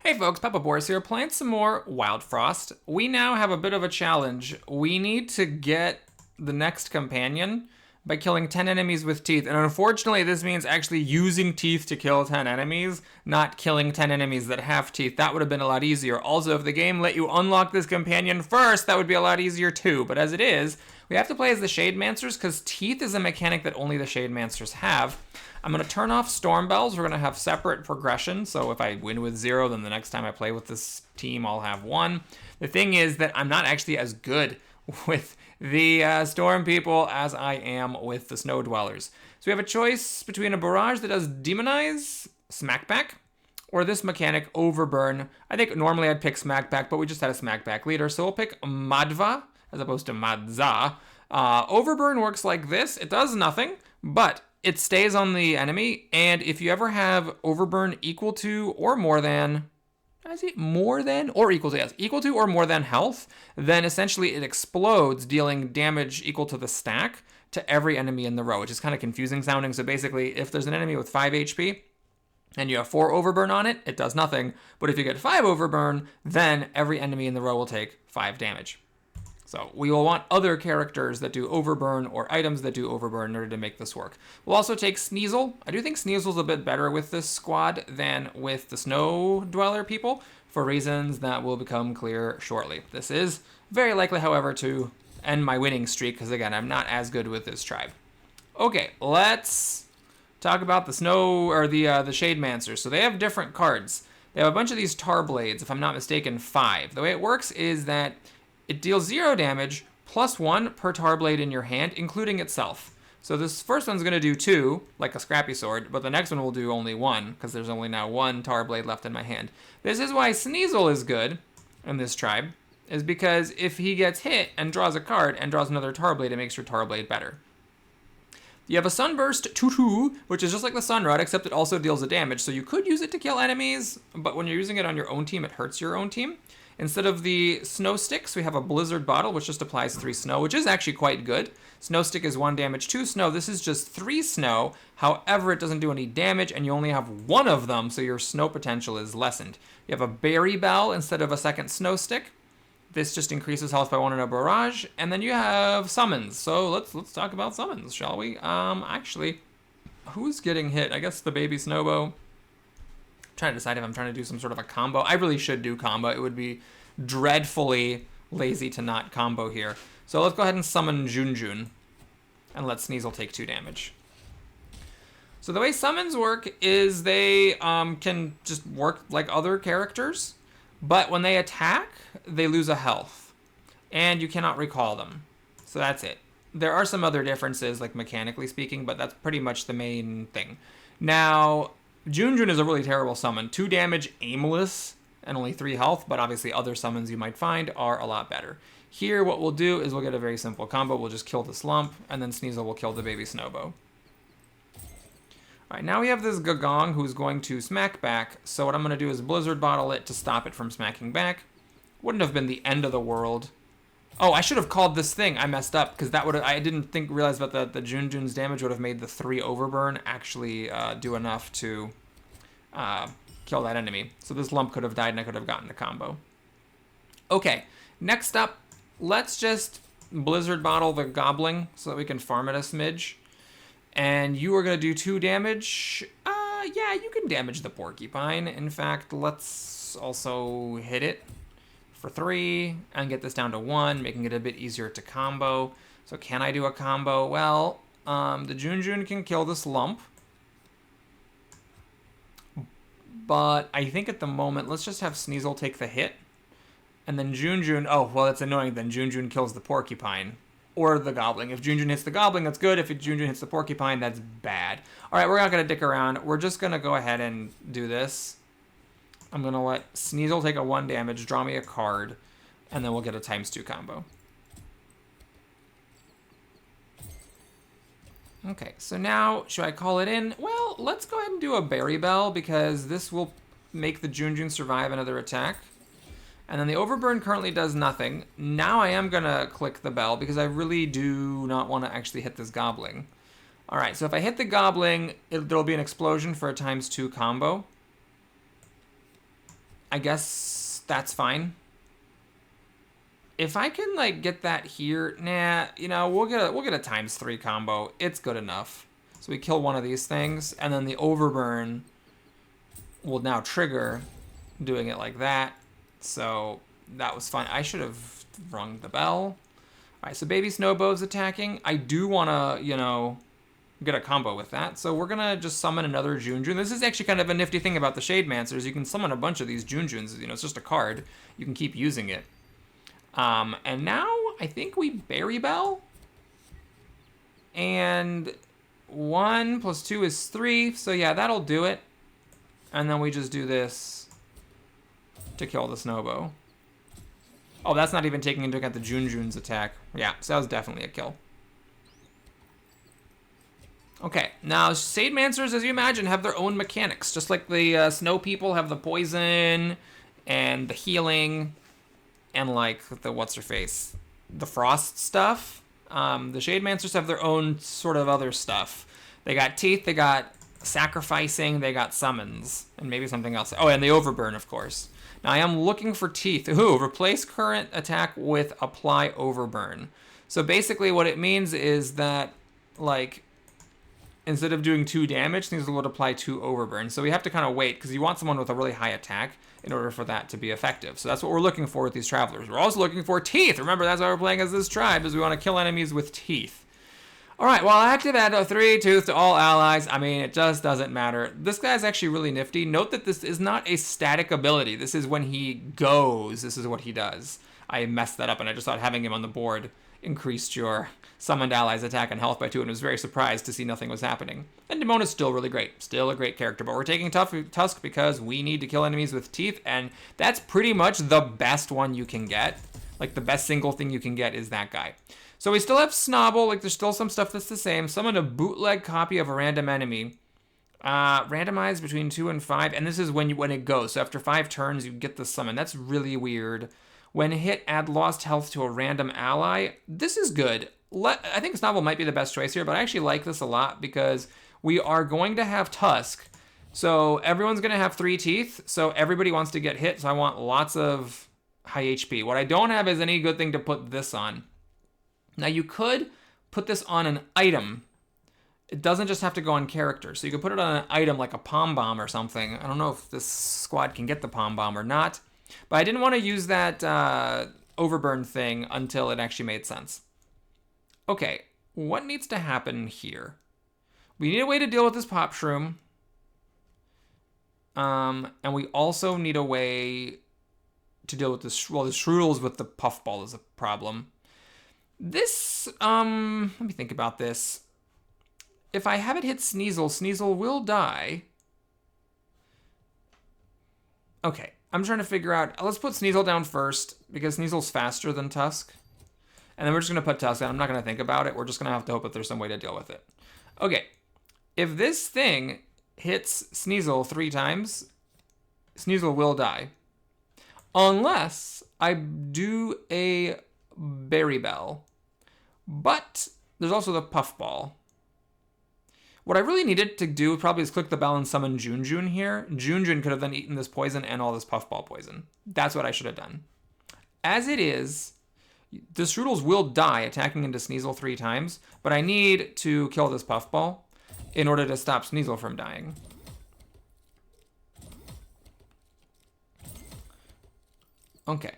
Hey folks, Papa Boris here, playing some more Wildfrost. We now have a bit of a challenge. We need to get the next companion by killing 10 enemies with teeth. And unfortunately, this means actually using teeth to kill 10 enemies, not killing 10 enemies that have teeth. That would have been a lot easier. Also, if the game let you unlock this companion first, that would be a lot easier too. But as it is, we have to play as the Shademancers because teeth is a mechanic that only the Shademancers have. I'm going to turn off Storm Bells. We're going to have separate progression. So if I win with 0, then the next time I play with this team, I'll have 1. The thing is that I'm not actually as good with the Storm people as I am with the Snow Dwellers. So we have a choice between a Barrage that does Demonize, Smackback, or this mechanic, Overburn. I think normally I'd pick Smackback, but we just had a Smackback leader. So we'll pick Madva as opposed to Madza. Overburn works like this. It does nothing, but it stays on the enemy, and if you ever have Overburn equal to or more than, is it more than or equal to, yes, equal to or more than health, then essentially it explodes, dealing damage equal to the stack to every enemy in the row, which is kind of confusing sounding. So basically, if there's an enemy with 5 HP, and you have 4 Overburn on it, it does nothing. But if you get 5 Overburn, then every enemy in the row will take 5 damage. So we will want other characters that do Overburn or items that do Overburn in order to make this work. We'll also take Sneasel. I do think Sneasel's a bit better with this squad than with the Snow Dweller people for reasons that will become clear shortly. This is very likely, however, to end my winning streak because, again, I'm not as good with this tribe. Okay, let's talk about the Snow or the Shademancers. So they have different cards. They have a bunch of these Tar Blades, if I'm not mistaken, 5. The way it works is that it deals 0 damage plus 1 per tar blade in your hand, including itself. So this first one's going to do 2, like a scrappy sword, but the next one will do only 1, because there's only now 1 tar blade left in my hand. This is why Sneasel is good in this tribe, is because if he gets hit and draws a card and draws another tar blade, it makes your tar blade better. You have a Sunburst 2/2, which is just like the Sunrod, except it also deals a damage. So you could use it to kill enemies, but when you're using it on your own team, it hurts your own team. Instead of the Snow Sticks, we have a Blizzard Bottle, which just applies 3 snow, which is actually quite good. Snow Stick is 1 damage, 2 snow. This is just 3 snow. However, it doesn't do any damage, and you only have 1 of them, so your snow potential is lessened. You have a Berry Bell instead of a second Snow Stick. This just increases health by 1 in a barrage. And then you have summons. So let's talk about summons, shall we? Actually, who's getting hit? I guess the baby Snowbow. Trying to decide if I'm trying to do some sort of a combo. I really should do combo. It would be dreadfully lazy to not combo here. So let's go ahead and summon Junjun and let Sneasel take 2 damage. So the way summons work is they can just work like other characters, but when they attack, they lose a health, and you cannot recall them. So that's it. There are some other differences, like mechanically speaking, but that's pretty much the main thing. Now, Junjun is a really terrible summon. 2 damage, aimless, and only 3 health, but obviously other summons you might find are a lot better. Here, what we'll do is we'll get a very simple combo. We'll just kill the Slump, and then Sneasel will kill the baby Snowbow. Alright, now we have this Gagong who's going to smack back, so what I'm going to do is Blizzard Bottle it to stop it from smacking back. Wouldn't have been the end of the world. Oh, I should have called this thing. I messed up, because that would I didn't realize about the Junjun's damage would have made the 3 Overburn actually do enough to kill that enemy. So this lump could have died and I could have gotten the combo. Okay, next up, let's just Blizzard Bottle the Goblin so that we can farm it a smidge. And you are going to do 2 damage. Yeah, you can damage the Porcupine. In fact, let's also hit it for 3 and get this down to 1, making it a bit easier to combo. So can I do a combo? Well, the Junjun can kill this lump. But I think at the moment, let's just have Sneasel take the hit. And then Junjun, oh, well, that's annoying. Then Junjun kills the Porcupine. Or the Goblin. If Junjun hits the Goblin, that's good. If Junjun hits the Porcupine, that's bad. Alright, we're not going to dick around. We're just going to go ahead and do this. I'm going to let Sneasel take a 1 damage, draw me a card, and then we'll get a ×2 combo. Okay, so now, should I call it in? Well, let's go ahead and do a Berry Bell, because this will make the Junjun survive another attack. And then the Overburn currently does nothing. Now I am going to click the bell, because I really do not want to actually hit this Goblin. Alright, so if I hit the Goblin, there'll be an explosion for a ×2 combo. I guess that's fine. If I can, like, get that here, nah, you know, we'll get a ×3 combo. It's good enough. So we kill one of these things, and then the Overburn will now trigger doing it like that. So that was fun. I should have rung the bell. All right, so Baby Snowbow's attacking. I do want to, you know, get a combo with that. So we're going to just summon another Junjun. This is actually kind of a nifty thing about the Shademancers. You can summon a bunch of these Junjuns. You know, it's just a card. You can keep using it. And now I think we Berry Bell. And 1 + 2 is 3. So yeah, that'll do it. And then we just do this to kill the Snowbow. Oh, that's not even taking into account the Junjun's attack. Yeah, so that was definitely a kill. Okay, now Shademancers, as you imagine, have their own mechanics. Just like the Snow People have the poison and the healing and like the what's-her-face, the frost stuff. The Shademancers have their own sort of other stuff. They got teeth, they got sacrificing, they got summons, and maybe something else. Oh, and the Overburn, of course. Now I am looking for teeth. Ooh, replace current attack with apply Overburn. So basically what it means is that, like, instead of doing 2 damage, things will apply 2 Overburn. So we have to kind of wait, because you want someone with a really high attack in order for that to be effective. So that's what we're looking for with these Travelers. We're also looking for teeth. Remember, that's why we're playing as this tribe, is we want to kill enemies with teeth. All right, well, active add a 3 tooth to all allies. I mean, it just doesn't matter. This guy's actually really nifty. Note that this is not a static ability. This is when he goes. This is what he does. I messed that up, and I just thought having him on the board increased your summoned allies' attack and health by 2, and was very surprised to see nothing was happening. And Demona's still really great. Still a great character, but we're taking Tusk because we need to kill enemies with teeth, and that's pretty much the best one you can get. Like, the best single thing you can get is that guy. So we still have Snobble, like there's still some stuff that's the same. Summon a bootleg copy of a random enemy. Randomized between 2 and 5, and this is when it goes. So after 5 turns, you get the summon. That's really weird. When hit, add lost health to a random ally. This is good. I think Snobble might be the best choice here, but I actually like this a lot because we are going to have Tusk. So everyone's going to have 3 teeth, so everybody wants to get hit, so I want lots of high HP. What I don't have is any good thing to put this on. Now you could put this on an item. It doesn't just have to go on character. So you could put it on an item like a Pombomb or something. I don't know if this squad can get the Pombomb or not. But I didn't want to use that Overburn thing until it actually made sense. Okay, what needs to happen here? We need a way to deal with this Pop Shroom. And we also need a way to deal with this. Well, the Shroodles with the Puffball is a problem. This, let me think about this. If I have it hit Sneasel, Sneasel will die. Okay, I'm trying to figure out, let's put Sneasel down first, because Sneasel's faster than Tusk. And then we're just going to put Tusk down. I'm not going to think about it. We're just going to have to hope that there's some way to deal with it. Okay, if this thing hits Sneasel 3 times, Sneasel will die. Unless I do a Berry Bell. But there's also the Puffball. What I really needed to do probably is click the bell and summon Junjun here. Junjun could have then eaten this poison and all this Puffball poison. That's what I should have done. As it is, the Shroodles will die attacking into Sneasel 3 times, but I need to kill this Puffball in order to stop Sneasel from dying. Okay.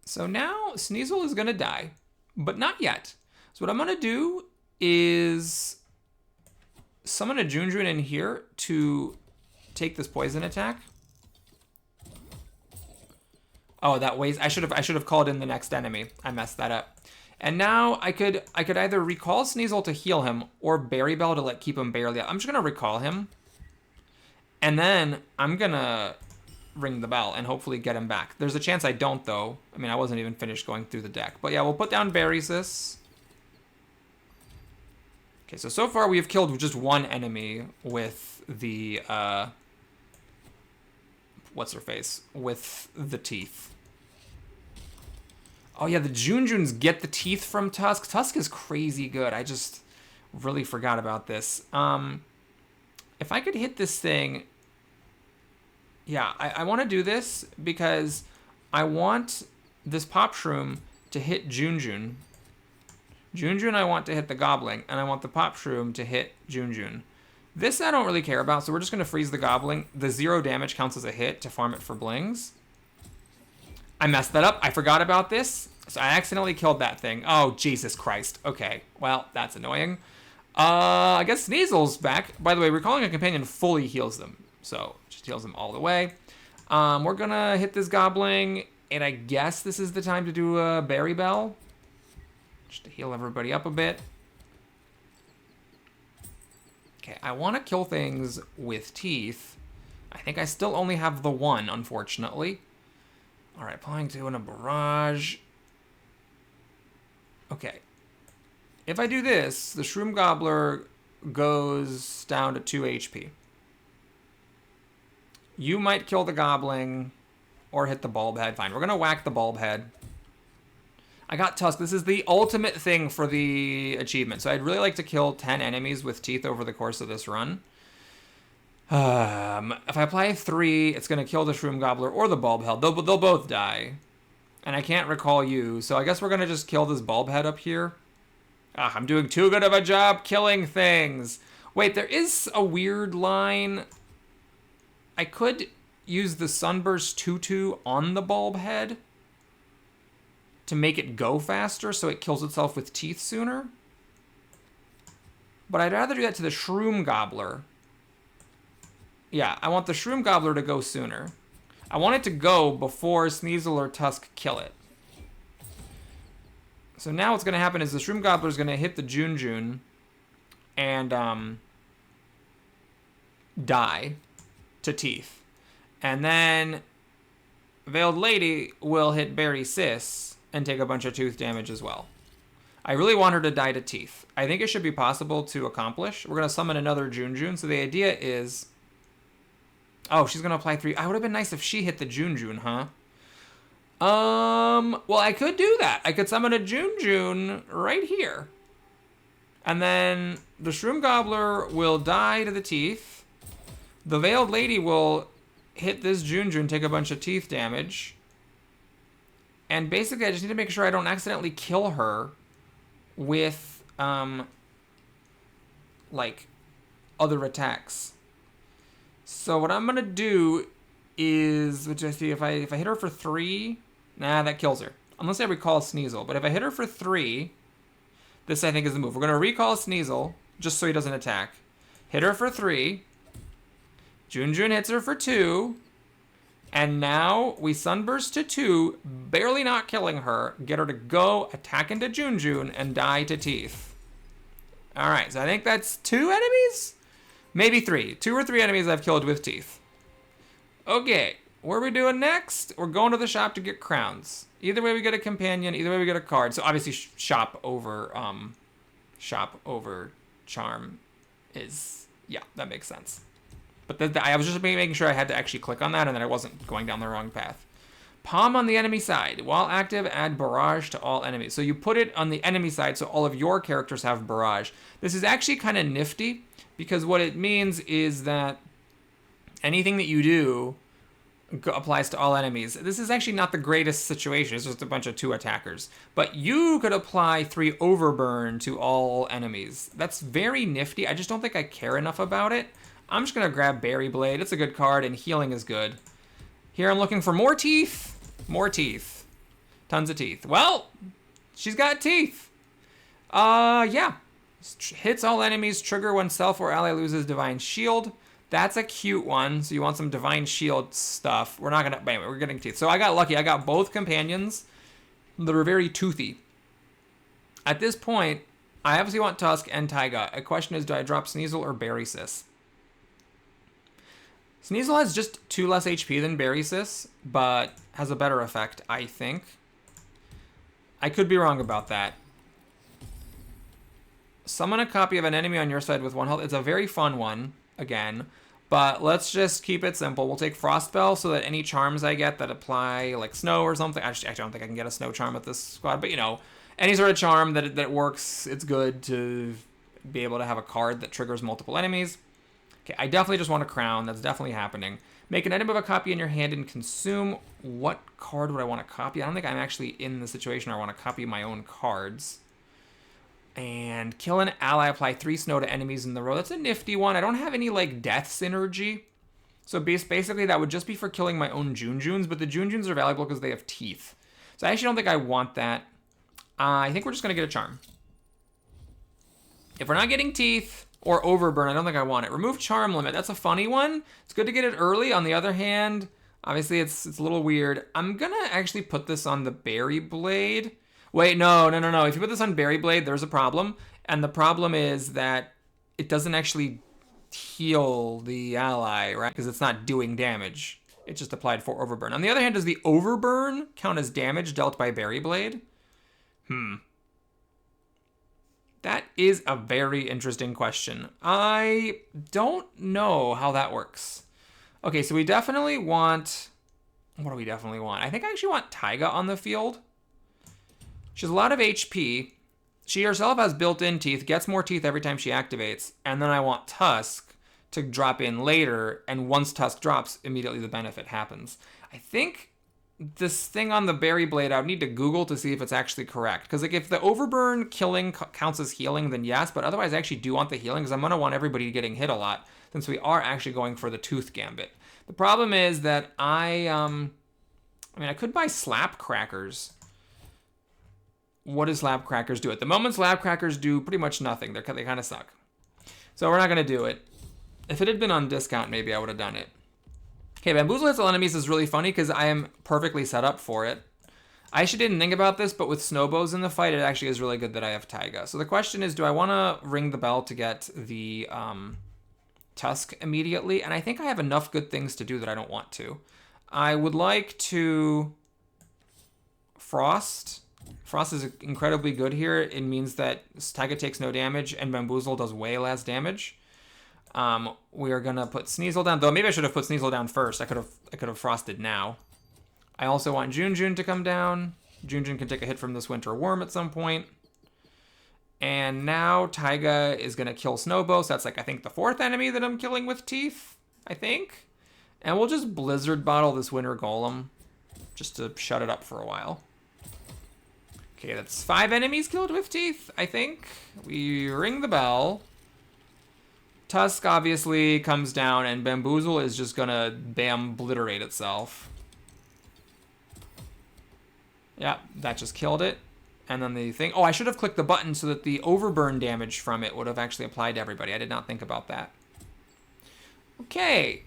So now Sneasel is going to die, but not yet. So what I'm going to do is summon a Junjun in here to take this poison attack. Oh, that waste. I should have called in the next enemy. I messed that up. And now I could either recall Sneasel to heal him or Berry Bell to keep him barely up. I'm just gonna recall him. And then I'm gonna ring the bell and hopefully get him back. There's a chance I don't though. I mean, I wasn't even finished going through the deck. But yeah, we'll put down Berrysis. Okay, so far we've killed just one enemy with the, what's-her-face? With the teeth. Oh yeah, the Junjuns get the teeth from Tusk. Tusk is crazy good. I just really forgot about this. If I could hit this thing Yeah, I want to do this because I want this Pop Shroom to hit Junjun. Junjun I want to hit the Goblin, and I want the Pop Shroom to hit Junjun. This I don't really care about, so we're just going to freeze the Goblin. The 0 damage counts as a hit to farm it for blings. I messed that up. I forgot about this, so I accidentally killed that thing. Oh, Jesus Christ. Okay, well, that's annoying. I guess Sneasel's back. By the way, recalling a companion fully heals them, so just heals them all the way. We're going to hit this Goblin, and I guess this is the time to do a Berry Bell. Just to heal everybody up a bit. Okay, I want to kill things with teeth. I think I still only have the one, unfortunately. All right, applying 2 in a barrage. Okay. If I do this, the Shroom Gobbler goes down to 2 HP. You might kill the Goblin or hit the Bulb Head. Fine, we're going to whack the Bulb Head. I got Tusk. This is the ultimate thing for the achievement. So I'd really like to kill 10 enemies with teeth over the course of this run. If I apply 3, it's going to kill the Shroom Gobbler or the Bulb Head. They'll both die. And I can't recall you, so I guess we're going to just kill this Bulb Head up here. I'm doing too good of a job killing things. Wait, there is a weird line. I could use the Sunburst Tutu on the Bulb Head to make it go faster so it kills itself with teeth sooner. But I'd rather do that to the Shroom Gobbler. Yeah, I want the Shroom Gobbler to go sooner. I want it to go before Sneasel or Tusk kill it. So now what's going to happen is the Shroom Gobbler is going to hit the Junjun and die to teeth. And then Veiled Lady will hit Berry Sis and take a bunch of tooth damage as well. I really want her to die to teeth. I think it should be possible to accomplish. We're going to summon another Junjun. So the idea is... Oh, she's going to apply 3. I would have been nice if she hit the Junjun, huh? Well, I could do that. I could summon a Junjun right here. And then the Shroom Gobbler will die to the teeth. The Veiled Lady will hit this Junjun, take a bunch of teeth damage. And basically, I just need to make sure I don't accidentally kill her with, like, other attacks. So what I'm going to do is, which I see, if I hit her for 3, nah, that kills her. Unless I recall Sneasel. But if I hit her for 3, this I think is the move. We're going to recall Sneasel, just so he doesn't attack. Hit her for 3. Junjun hits her for 2. And now we Sunburst to 2, barely not killing her, get her to go attack into Junjun and die to teeth. Alright, so I think that's 2 enemies? Maybe 3. 2 or 3 enemies I've killed with teeth. Okay, what are we doing next? We're going to the shop to get crowns. Either way we get a companion, either way we get a card. So obviously shop over charm is, yeah, that makes sense. But I was just making sure I had to actually click on that and that I wasn't going down the wrong path. Palm on the enemy side. While active, add barrage to all enemies. So you put it on the enemy side so all of your characters have barrage. This is actually kind of nifty because what it means is that anything that you do applies to all enemies. This is actually not the greatest situation. It's just a bunch of 2 attackers. But you could apply 3 Overburn to all enemies. That's very nifty. I just don't think I care enough about it. I'm just going to grab Berry Blade. It's a good card, and healing is good. Here I'm looking for more teeth. More teeth. Tons of teeth. Well, she's got teeth. Yeah. Hits all enemies, trigger when self or ally loses Divine Shield. That's a cute one, so you want some Divine Shield stuff. We're not going to... Anyway, we're getting teeth. So I got lucky. I got both companions that are very toothy. At this point, I obviously want Tusk and Taiga. A question is, do I drop Sneasel or Berry Sis? Sneasel has just 2 less HP than Berry Sis, but has a better effect, I think. I could be wrong about that. Summon a copy of an enemy on your side with 1 health. It's a very fun one, again. But let's just keep it simple. We'll take Frostbell so that any charms I get that apply, like snow or something. Actually, I don't think I can get a snow charm with this squad, but you know, any sort of charm that works, it's good to be able to have a card that triggers multiple enemies. Okay, I definitely just want a crown. That's definitely happening. Make an item of a copy in your hand and consume. What card would I want to copy? I don't think I'm actually in the situation where I want to copy my own cards. And kill an ally, apply 3 snow to enemies in the row. That's a nifty one. I don't have any, like, death synergy. So basically that would just be for killing my own Junjuns, but the Junjuns are valuable because they have teeth. So I actually don't think I want that. I think we're just going to get a charm. If we're not getting teeth or overburn, I don't think I want it. Remove charm limit. That's a funny one. It's good to get it early. On the other hand, obviously it's a little weird. I'm going to actually put this on the berry blade. Wait, no. If you put this on berry blade, there's a problem. And the problem is that it doesn't actually heal the ally, right? Because it's not doing damage. It just applied for overburn. On the other hand, does the overburn count as damage dealt by berry blade? That is a very interesting question. I don't know how that works. Okay, so we definitely want... What do we definitely want? I think I actually want Taiga on the field. She has a lot of HP. She herself has built-in teeth, gets more teeth every time she activates. And then I want Tusk to drop in later. And once Tusk drops, immediately the benefit happens. I think this thing on the berry blade, I would need to Google to see if it's actually correct. Because like, if the overburn killing counts as healing, then yes. But otherwise, I actually do want the healing because I'm going to want everybody getting hit a lot since we are actually going for the tooth gambit. The problem is that I could buy slap crackers. What does slap crackers do? At the moment, slap crackers do pretty much nothing. They kind of suck. So we're not going to do it. If it had been on discount, maybe I would have done it. Okay, Bamboozle hits all enemies is really funny because I am perfectly set up for it. I actually didn't think about this, but with snowbows in the fight, it actually is really good that I have Taiga. So the question is, do I want to ring the bell to get the Tusk immediately? And I think I have enough good things to do that I don't want to. I would like to Frost. Frost is incredibly good here. It means that Taiga takes no damage and Bamboozle does way less damage. We are gonna put Sneasel down, though maybe I should have put Sneasel down first. I could have frosted now. I also want Junjun to come down. Junjun can take a hit from this winter worm at some point. And now Taiga is gonna kill Snowbow, so that's like I think the 4th enemy that I'm killing with teeth, I think. And we'll just Blizzard Bottle this winter golem just to shut it up for a while. Okay, that's 5 enemies killed with teeth, I think. We ring the bell. Tusk obviously comes down, and Bamboozle is just gonna obliterate itself. Yeah, that just killed it. And then the thing... Oh, I should have clicked the button so that the overburn damage from it would have actually applied to everybody. I did not think about that. Okay.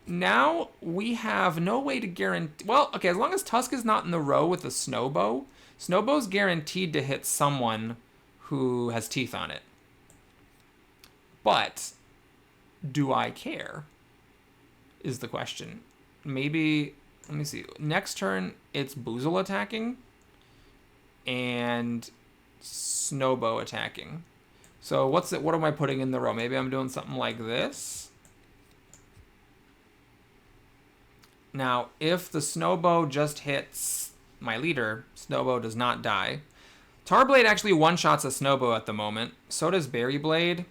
Now we have no way to guarantee... Well, okay, as long as Tusk is not in the row with the Snowbow, Snowbow's guaranteed to hit someone who has teeth on it. But do I care? Is the question. Maybe, let me see. Next turn, it's Boozle attacking and Snowbow attacking. So what am I putting in the row? Maybe I'm doing something like this. Now, if the Snowbow just hits my leader, Snowbow does not die. Tarblade actually one-shots a Snowbow at the moment. So does Berry Blade.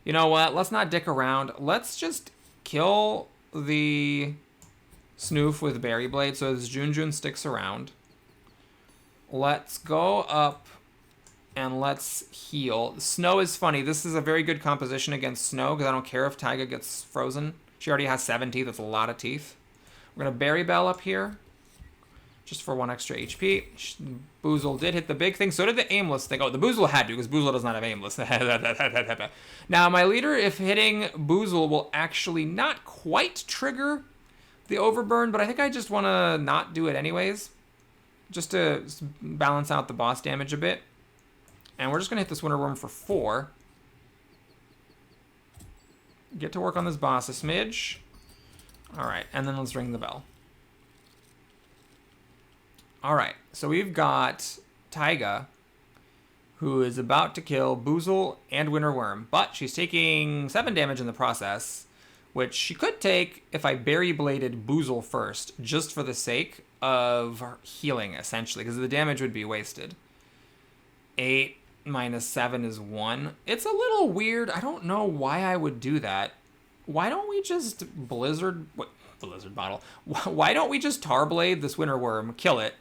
You know what? Let's not dick around. Let's just kill the Snoof with Berry Blade so this Junjun sticks around. Let's go up and let's heal. Snow is funny. This is a very good composition against Snow because I don't care if Taiga gets frozen. She already has 7 teeth. That's a lot of teeth. We're going to Berry Bell up here just for 1 extra HP. Boozle did hit the big thing. So did the aimless thing. Oh, the Boozle had to because Boozle does not have aimless. Now, my leader, if hitting Boozle, will actually not quite trigger the overburn, but I think I just want to not do it anyways, just to balance out the boss damage a bit. And we're just going to hit this Winter Worm for 4. Get to work on this boss a smidge. All right, and then let's ring the bell. All right, so we've got Taiga, who is about to kill Boozle and Winter Worm, but she's taking 7 damage in the process, which she could take if I Berry Bladed Boozle first, just for the sake of healing, essentially, because the damage would be wasted. 8 minus 7 is 1. It's a little weird. I don't know why I would do that. Why don't we just Blizzard... What? the lizard bottle. Why don't we just Tarblade this winter worm, kill it,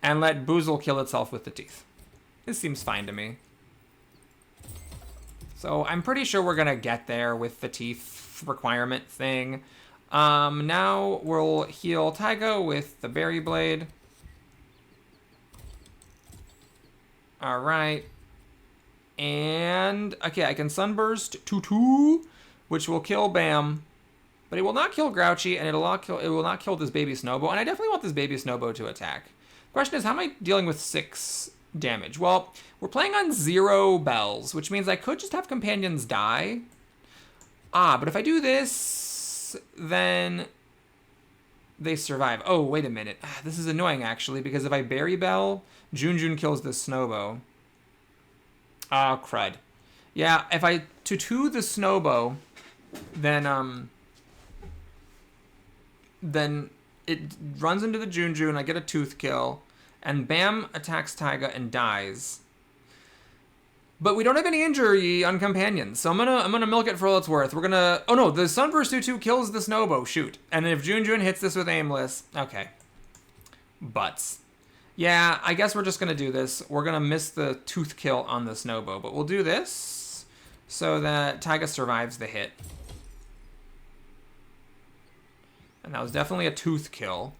and let Boozle kill itself with the teeth? This seems fine to me. So I'm pretty sure we're gonna get there with the teeth requirement thing. Now we'll heal Taiga with the Berry Blade. All right. And, okay, I can Sunburst Tutu, which will kill Bam. But it will not kill Grouchy, and it will not kill this baby Snowbo. And I definitely want this baby Snowbo to attack. Question is, how am I dealing with 6 damage? Well, we're playing on 0 bells, which means I could just have companions die. But if I do this, then they survive. Oh, wait a minute. This is annoying, actually, because if I Berry Bell, Jun kills this Snowbo. Oh, crud. Yeah, if I Tutu the Snowbo, then it runs into the Jun, I get a tooth kill, and Bam attacks Taiga and dies. But we don't have any injury on companions, so I'm gonna milk it for all it's worth. We're gonna... Oh no, the Sunburst Tutu kills the Snowbo, shoot. And if Jun hits this with Aimless, okay. Butts. Yeah, I guess we're just gonna do this. We're gonna miss the tooth kill on the Snowbo, but we'll do this so that Taiga survives the hit. And that was definitely a tooth kill.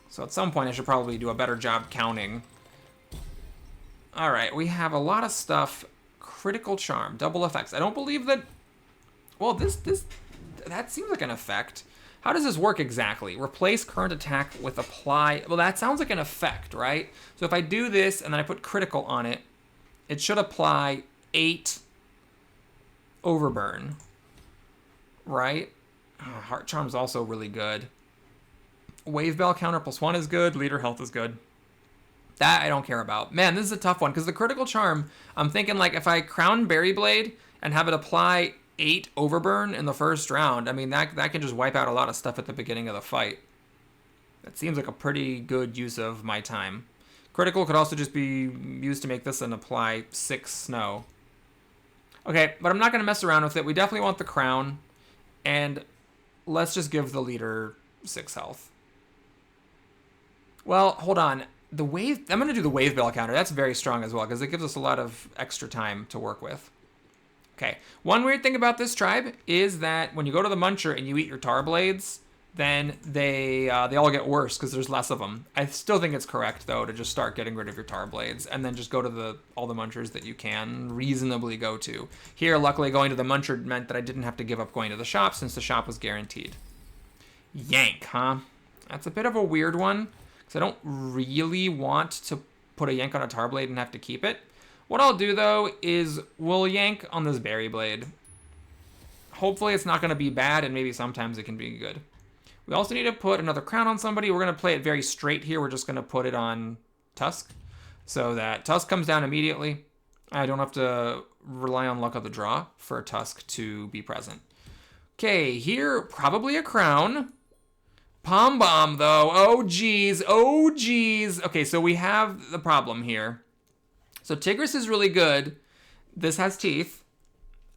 So at some point I should probably do a better job counting. Alright, we have a lot of stuff. Critical Charm, double effects. I don't believe that... Well, that seems like an effect. How does this work exactly? Replace current attack with apply... Well, that sounds like an effect, right? So if I do this and then I put critical on it, it should apply 8 Overburn. Right? Oh, Heart Charm's also really good. Wave Bell counter +1 is good. Leader health is good. That I don't care about. Man, this is a tough one, because the Critical Charm, I'm thinking, like, if I Crown Berry Blade and have it apply 8 Overburn in the first round, I mean, that can just wipe out a lot of stuff at the beginning of the fight. That seems like a pretty good use of my time. Critical could also just be used to make this and apply 6 Snow. Okay, but I'm not going to mess around with it. We definitely want the Crown, and let's just give the leader 6 health. Well, hold on. The wave... I'm going to do the Wave Bell counter. That's very strong as well, because it gives us a lot of extra time to work with. Okay. One weird thing about this tribe is that when you go to the Muncher and you eat your Tar Blades, then they all get worse because there's less of them. I still think it's correct, though, to just start getting rid of your Tar Blades and then just go to all the Munchers that you can reasonably go to. Here, luckily, going to the Muncher meant that I didn't have to give up going to the shop since the shop was guaranteed. Yank, huh? That's a bit of a weird one. So I don't really want to put a yank on a Tar Blade and have to keep it. What I'll do, though, is we'll yank on this Berry Blade. Hopefully it's not going to be bad, and maybe sometimes it can be good. We also need to put another crown on somebody. We're going to play it very straight here. We're just going to put it on Tusk, so that Tusk comes down immediately. I don't have to rely on luck of the draw for Tusk to be present. Okay, here, probably a crown. Pombomb, though. Oh, geez. Oh, geez. Okay, so we have the problem here. So Tigris is really good. This has teeth.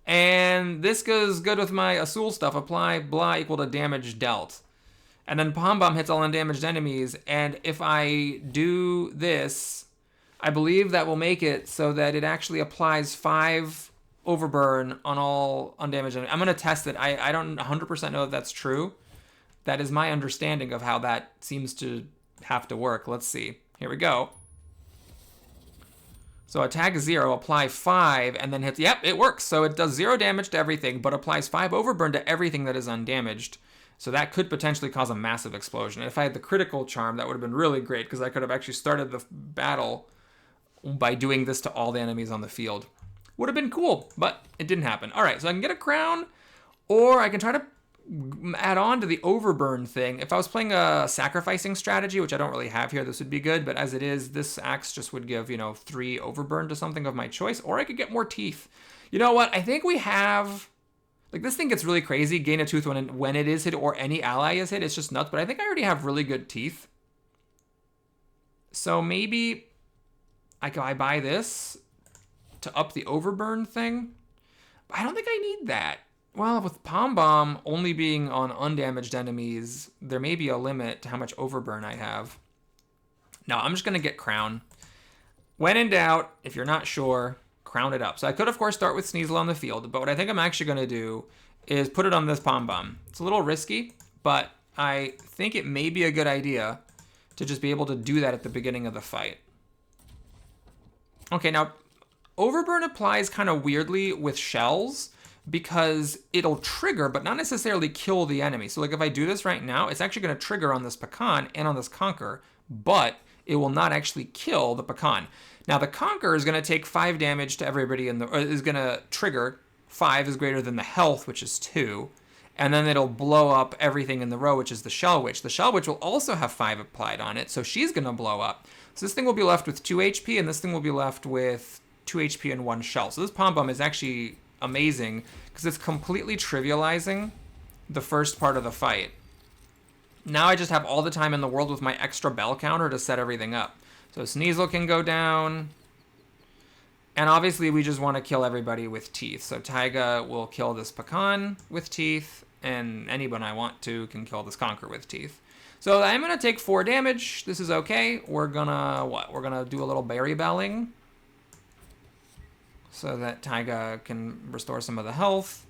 And this goes good with my Azul stuff. Apply blah equal to damage dealt. And then Pombomb hits all undamaged enemies. And if I do this, I believe that will make it so that it actually applies 5 Overburn on all undamaged enemies. I'm going to test it. I don't 100% know if that's true. That is my understanding of how that seems to have to work. Let's see. Here we go. So attack 0, apply 5, and then hits... Yep, it works. So it does 0 damage to everything, but applies 5 Overburn to everything that is undamaged. So that could potentially cause a massive explosion. And if I had the Critical Charm, that would have been really great, because I could have actually started the battle by doing this to all the enemies on the field. Would have been cool, but it didn't happen. All right, so I can get a crown, or I can try to add on to the Overburn thing. If I was playing a sacrificing strategy, which I don't really have here, this would be good, but as it is, this axe just would give, 3 Overburn to something of my choice, or I could get more teeth. You know what? I think we have... Like, this thing gets really crazy, gain a tooth when it is hit, or any ally is hit. It's just nuts, but I think I already have really good teeth. So maybe I buy this to up the Overburn thing. But I don't think I need that. Well, with Pombomb only being on undamaged enemies, there may be a limit to how much Overburn I have. No, I'm just going to get Crown. When in doubt, if you're not sure, crown it up. So I could, of course, start with Sneasel on the field, but what I think I'm actually going to do is put it on this Pombomb. It's a little risky, but I think it may be a good idea to just be able to do that at the beginning of the fight. Okay, now, Overburn applies kind of weirdly with shells because it'll trigger, but not necessarily kill the enemy. So like if I do this right now, it's actually going to trigger on this Pecan and on this Conquer, but it will not actually kill the Pecan. Now the Conquer is going to take 5 damage to everybody in the, or is going to trigger 5 is greater than the health, which is 2. And then it'll blow up everything in the row, which is the Shell Witch. The Shell Witch will also have 5 applied on it, so she's going to blow up. So this thing will be left with 2 HP, and this thing will be left with 2 HP and 1 shell. So this Pombomb is actually amazing because it's completely trivializing the first part of the fight. Now I just have all the time in the world with my extra bell counter to set everything up. So Sneasel can go down. And obviously we just want to kill everybody with teeth. So Taiga will kill this Pecan with teeth, and anyone I want to can kill this Conquer with teeth. So I'm going to take 4 damage. This is okay. We're going to, what? We're going to do a little berry belling so that Taiga can restore some of the health.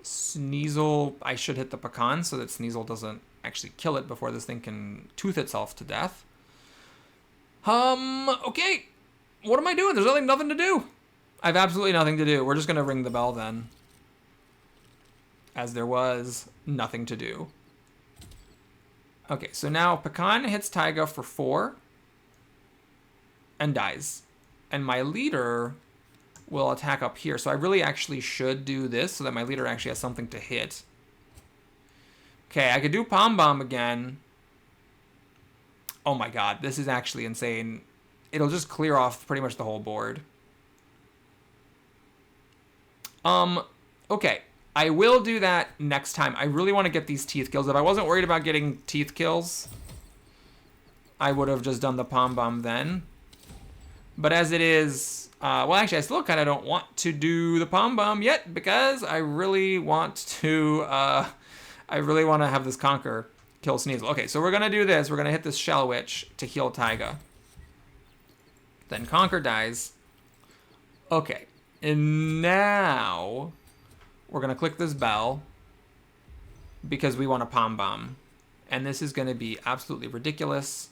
Sneasel, I should hit the Pecan so that Sneasel doesn't actually kill it before this thing can tooth itself to death. Okay. What am I doing? There's really nothing to do. I have absolutely nothing to do. We're just going to ring the bell then, as there was nothing to do. Okay, so now Pecan hits Taiga for 4 and dies. And my leader will attack up here. So I really actually should do this so that my leader actually has something to hit. Okay, I could do Pombomb again. Oh my god, this is actually insane. It'll just clear off pretty much the whole board. Okay. I will do that next time. I really want to get these teeth kills. If I wasn't worried about getting teeth kills, I would have just done the Pombomb then. But as it is, well, actually, I still kind of don't want to do the Pombomb yet because I really want to, have this Conquer kill Sneasel. Okay, so we're going to do this. We're going to hit this Shell Witch to heal Taiga. Then Conquer dies. Okay, and now we're going to click this bell because we want a Pombomb. And this is going to be absolutely ridiculous.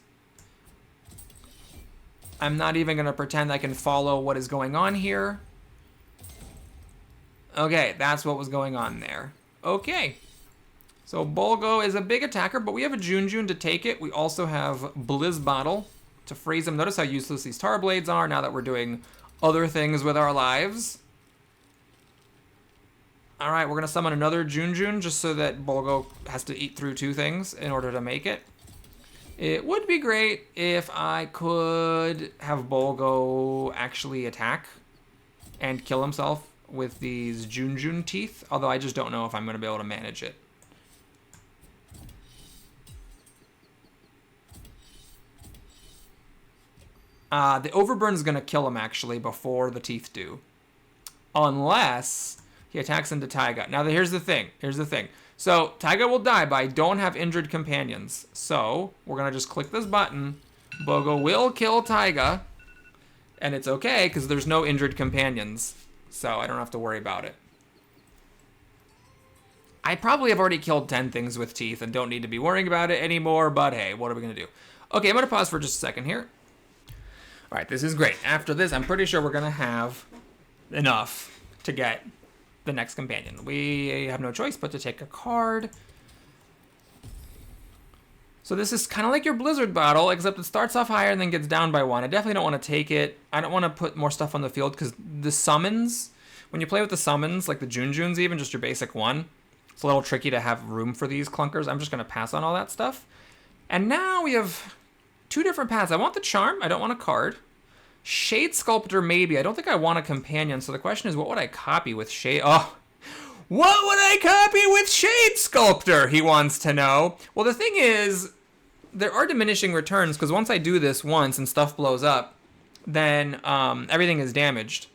I'm not even going to pretend I can follow what is going on here. Okay, that's what was going on there. Okay. So Bolgo is a big attacker, but we have a Junjun to take it. We also have Blizz Bottle to freeze him. Notice how useless these Tar Blades are now that we're doing other things with our lives. All right, we're going to summon another Junjun just so that Bolgo has to eat through 2 things in order to make it. It would be great if I could have Bolgo actually attack and kill himself with these Junjun teeth, although I just don't know if I'm going to be able to manage it. The Overburn is going to kill him, actually, before the teeth do. Unless he attacks into Taiga. Now, here's the thing. So, Taiga will die, but I don't have injured companions. So, we're going to just click this button. Bolgo will kill Taiga. And it's okay, because there's no injured companions. So, I don't have to worry about it. I probably have already killed 10 things with teeth and don't need to be worrying about it anymore, but hey, what are we going to do? Okay, I'm going to pause for just a second here. All right, this is great. After this, I'm pretty sure we're going to have enough to get the next companion. We have no choice but to take a card. So this is kind of like your Blizzard Bottle, except it starts off higher and then gets down by 1. I definitely don't want to take it. I don't want to put more stuff on the field because the summons, when you play with the summons, like the Junjuns even, just your basic 1, it's a little tricky to have room for these clunkers. I'm just going to pass on all that stuff. And now we have 2 different paths. I want the Charm. I don't want a card. Shade Sculptor, maybe. I don't think I want a companion. So the question is, what would I copy with Shade? Oh, what would I copy with Shade Sculptor? He wants to know. Well, the thing is, there are diminishing returns because once I do this once and stuff blows up, then everything is damaged.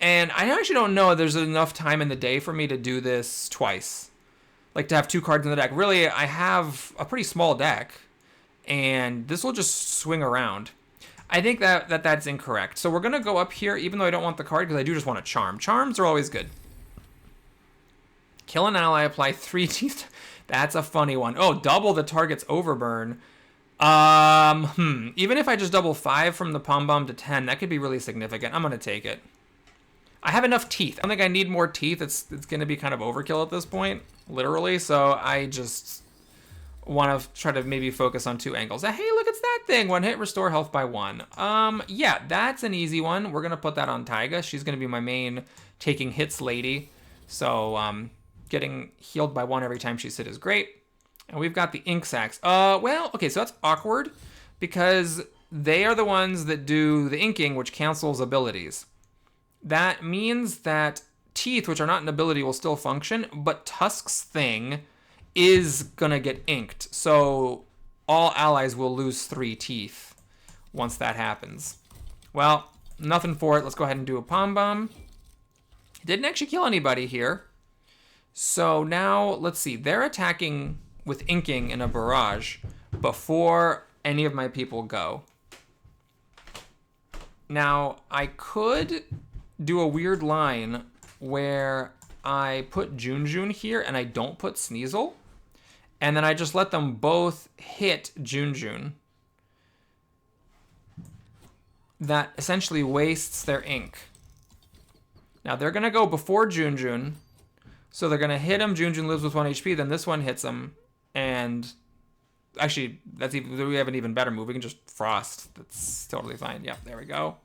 And I actually don't know if there's enough time in the day for me to do this twice. Like to have 2 cards in the deck. Really, I have a pretty small deck. And this will just swing around. I think that's incorrect. So we're going to go up here, even though I don't want the card, because I do just want a charm. Charms are always good. Kill an ally, apply 3 teeth. That's a funny one. Oh, double the target's overburn. Even if I just double 5 from the Pombomb to 10, that could be really significant. I'm going to take it. I have enough teeth. I don't think I need more teeth. It's going to be kind of overkill at this point, literally. So I just want to try to maybe focus on 2 angles. Hey, look, it's that thing. 1 hit, restore health by 1. Yeah, that's an easy one. We're going to put that on Taiga. She's going to be my main taking hits lady. So, getting healed by 1 every time she's hit is great. And we've got the ink sacs. Well, okay, so that's awkward because they are the ones that do the inking, which cancels abilities. That means that teeth, which are not an ability, will still function, but Tusk's thing is gonna get inked. So all allies will lose 3 teeth once that happens. Well, nothing for it. Let's go ahead and do a Pombomb. Didn't actually kill anybody here. So now, let's see. They're attacking with inking in a barrage before any of my people go. Now, I could do a weird line where I put Junjun here and I don't put Sneasel. And then I just let them both hit Junjun. That essentially wastes their ink. Now, they're going to go before Junjun. So they're going to hit him. Junjun lives with 1 HP. Then this one hits him. And actually, we have an even better move. We can just Frost. That's totally fine. Yep, there we go.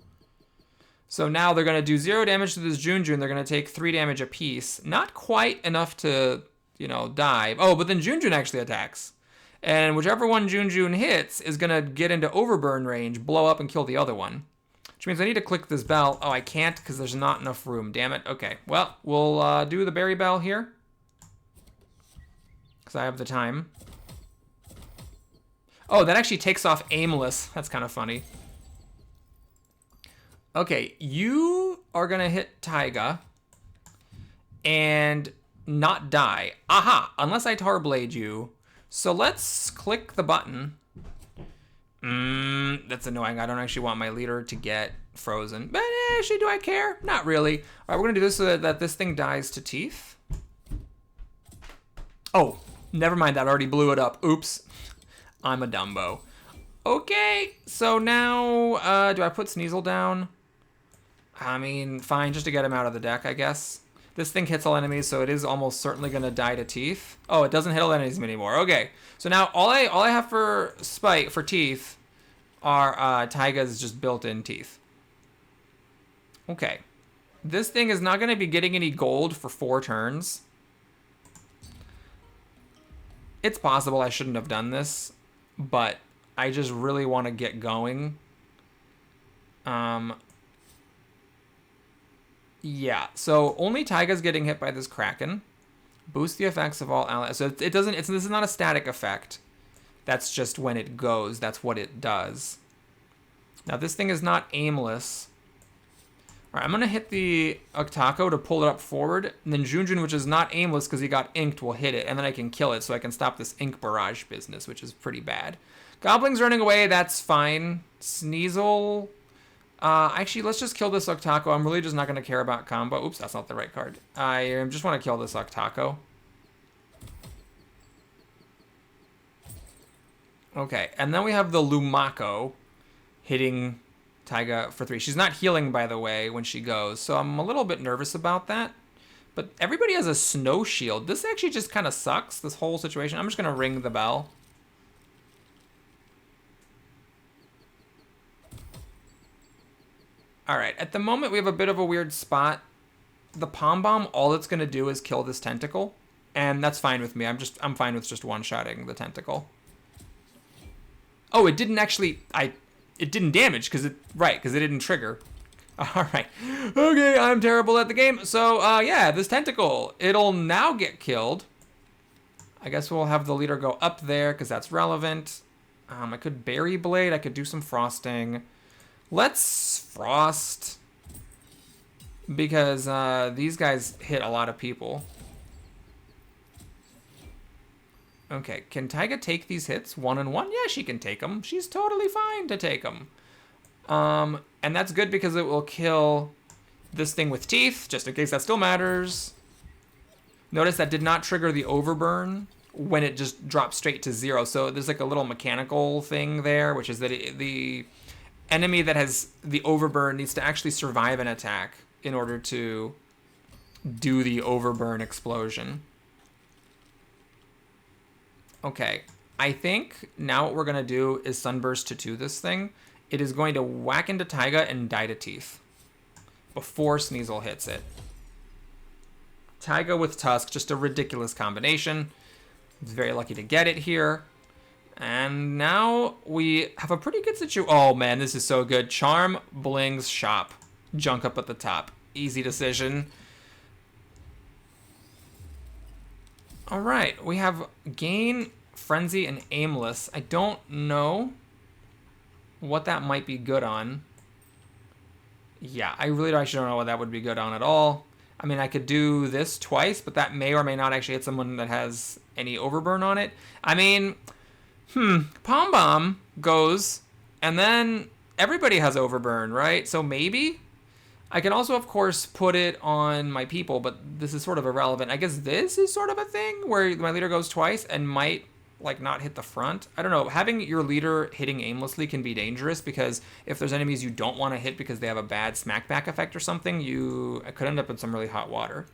So now they're going to do 0 damage to this Junjun. They're going to take 3 damage apiece. Not quite enough to, die. Oh, but then Junjun actually attacks. And whichever one Junjun hits is going to get into Overburn range, blow up, and kill the other one. Which means I need to click this bell. Oh, I can't because there's not enough room. Damn it. Okay. Well, we'll do the berry bell here. Because I have the time. Oh, that actually takes off aimless. That's kind of funny. Okay, you are going to hit Taiga and not die. Aha! Unless I Tarblade you. So let's click the button. That's annoying. I don't actually want my leader to get frozen. But actually, do I care? Not really. All right, we're going to do this so that this thing dies to teeth. Oh, never mind. That already blew it up. Oops. I'm a Dumbo. Okay, so now do I put Sneasel down? I mean, fine, just to get him out of the deck, I guess. This thing hits all enemies, so it is almost certainly going to die to teeth. Oh, it doesn't hit all enemies anymore. Okay, so now all I have for spite, for teeth, are Taiga's just built-in teeth. Okay. This thing is not going to be getting any gold for 4 turns. It's possible I shouldn't have done this, but I just really want to get going. Yeah, so only Taiga's getting hit by this Kraken. Boost the effects of all allies. So this is not a static effect. That's just when it goes. That's what it does. Now this thing is not aimless. All right, I'm gonna hit the Octaco to pull it up forward, and then Junjun, which is not aimless because he got inked, will hit it, and then I can kill it, so I can stop this ink barrage business, which is pretty bad. Goblins running away, that's fine. Sneasel. Actually, let's just kill this Octaco. I'm really just not going to care about combo. Oops, that's not the right card. I just want to kill this Octaco. Okay, and then we have the Lumako hitting Taiga for 3. She's not healing, by the way, when she goes, so I'm a little bit nervous about that. But everybody has a snow shield. This actually just kind of sucks, this whole situation. I'm just going to ring the bell. All right, at the moment we have a bit of a weird spot. The Pombomb, all it's gonna do is kill this tentacle, and that's fine with me. I'm fine with just one-shotting the tentacle. Oh, it didn't actually, it didn't damage because it didn't trigger. All right, okay, I'm terrible at the game. So yeah, this tentacle, it'll now get killed. I guess we'll have the leader go up there because that's relevant. I could Berry Blade. I could do some frosting. Let's Frost. because these guys hit a lot of people. Okay, can Taiga take these hits 1-on-1? Yeah, she can take them. She's totally fine to take them. And that's good because it will kill this thing with teeth, just in case that still matters. Notice that did not trigger the overburn when it just dropped straight to 0. So there's like a little mechanical thing there, which is that the enemy that has the overburn needs to actually survive an attack in order to do the overburn explosion. Okay, I think now what we're going to do is Sunburst to 2 this thing. It is going to whack into Taiga and die to teeth before Sneasel hits it. Taiga with Tusk, just a ridiculous combination. He's very lucky to get it here. And now we have a pretty good situation. Oh man, this is so good. Charm, Bling's Shop. Junk up at the top. Easy decision. Alright, we have Gain, Frenzy, and Aimless. I don't know what that might be good on. Yeah, I really actually don't know what that would be good on at all. I mean, I could do this twice, but that may or may not actually hit someone that has any overburn on it. I mean, Pombomb goes, and then everybody has overburn, right? So maybe? I can also, of course, put it on my people, but this is sort of irrelevant. I guess this is sort of a thing where my leader goes twice and might, like, not hit the front. I don't know. Having your leader hitting aimlessly can be dangerous because if there's enemies you don't want to hit because they have a bad smackback effect or something, you could end up in some really hot water.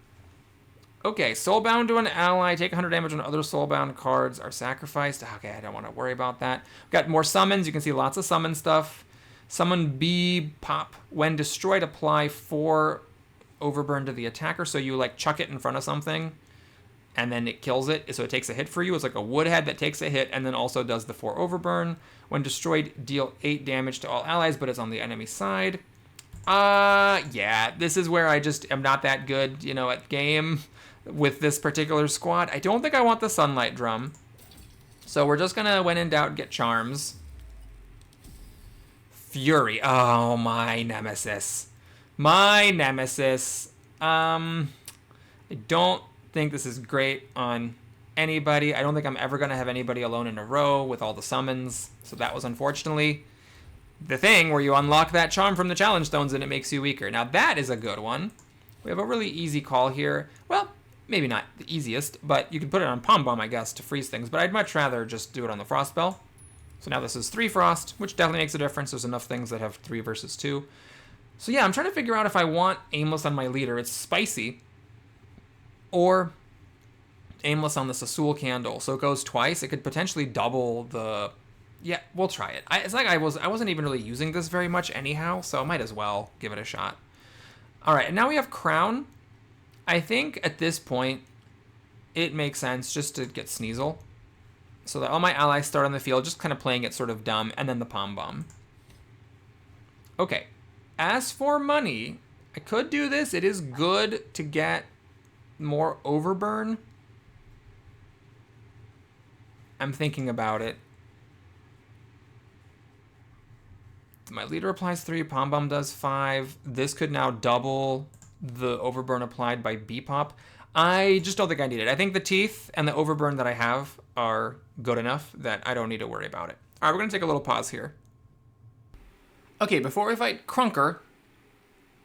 Okay, Soulbound to an ally. Take 100 damage when other Soulbound cards are sacrificed. Okay, I don't want to worry about that. We've got more summons. You can see lots of summon stuff. Summon B pop. When destroyed, apply 4 overburn to the attacker. So you like chuck it in front of something and then it kills it. So it takes a hit for you. It's like a woodhead that takes a hit and then also does the 4 overburn. When destroyed, deal 8 damage to all allies, but it's on the enemy side. Yeah, this is where I just am not that good, you know, at game with this particular squad. I don't think I want the Sunlight Drum. So we're just gonna, when in doubt, get Charms. Fury. Oh, my nemesis. My nemesis. I don't think this is great on anybody. I don't think I'm ever going to have anybody alone in a row with all the summons. So that was unfortunately the thing where you unlock that charm from the challenge stones and it makes you weaker. Now that is a good one. We have a really easy call here. Well, maybe not the easiest, but you can put it on Pombomb, I guess, to freeze things. But I'd much rather just do it on the Frost Spell. So now this is 3 Frost, which definitely makes a difference. There's enough things that have 3 versus 2. So yeah, I'm trying to figure out if I want Aimless on my leader. It's spicy. Or Aimless on the Sassoul Candle. So it goes twice. It could potentially double the... Yeah, we'll try it. It's like I wasn't even really using this very much anyhow, so I might as well give it a shot. All right, and now we have Crown. I think at this point, it makes sense just to get Sneasel. So that all my allies start on the field, just kind of playing it sort of dumb, and then the Pombomb. Okay, as for money, I could do this. It is good to get more overburn. I'm thinking about it. My leader applies 3, Pombomb does 5. This could now double the overburn applied by Bepop. I just don't think I need it. I think the teeth and the overburn that I have are good enough that I don't need to worry about it. All right, we're going to take a little pause here. Okay, before we fight Krunker,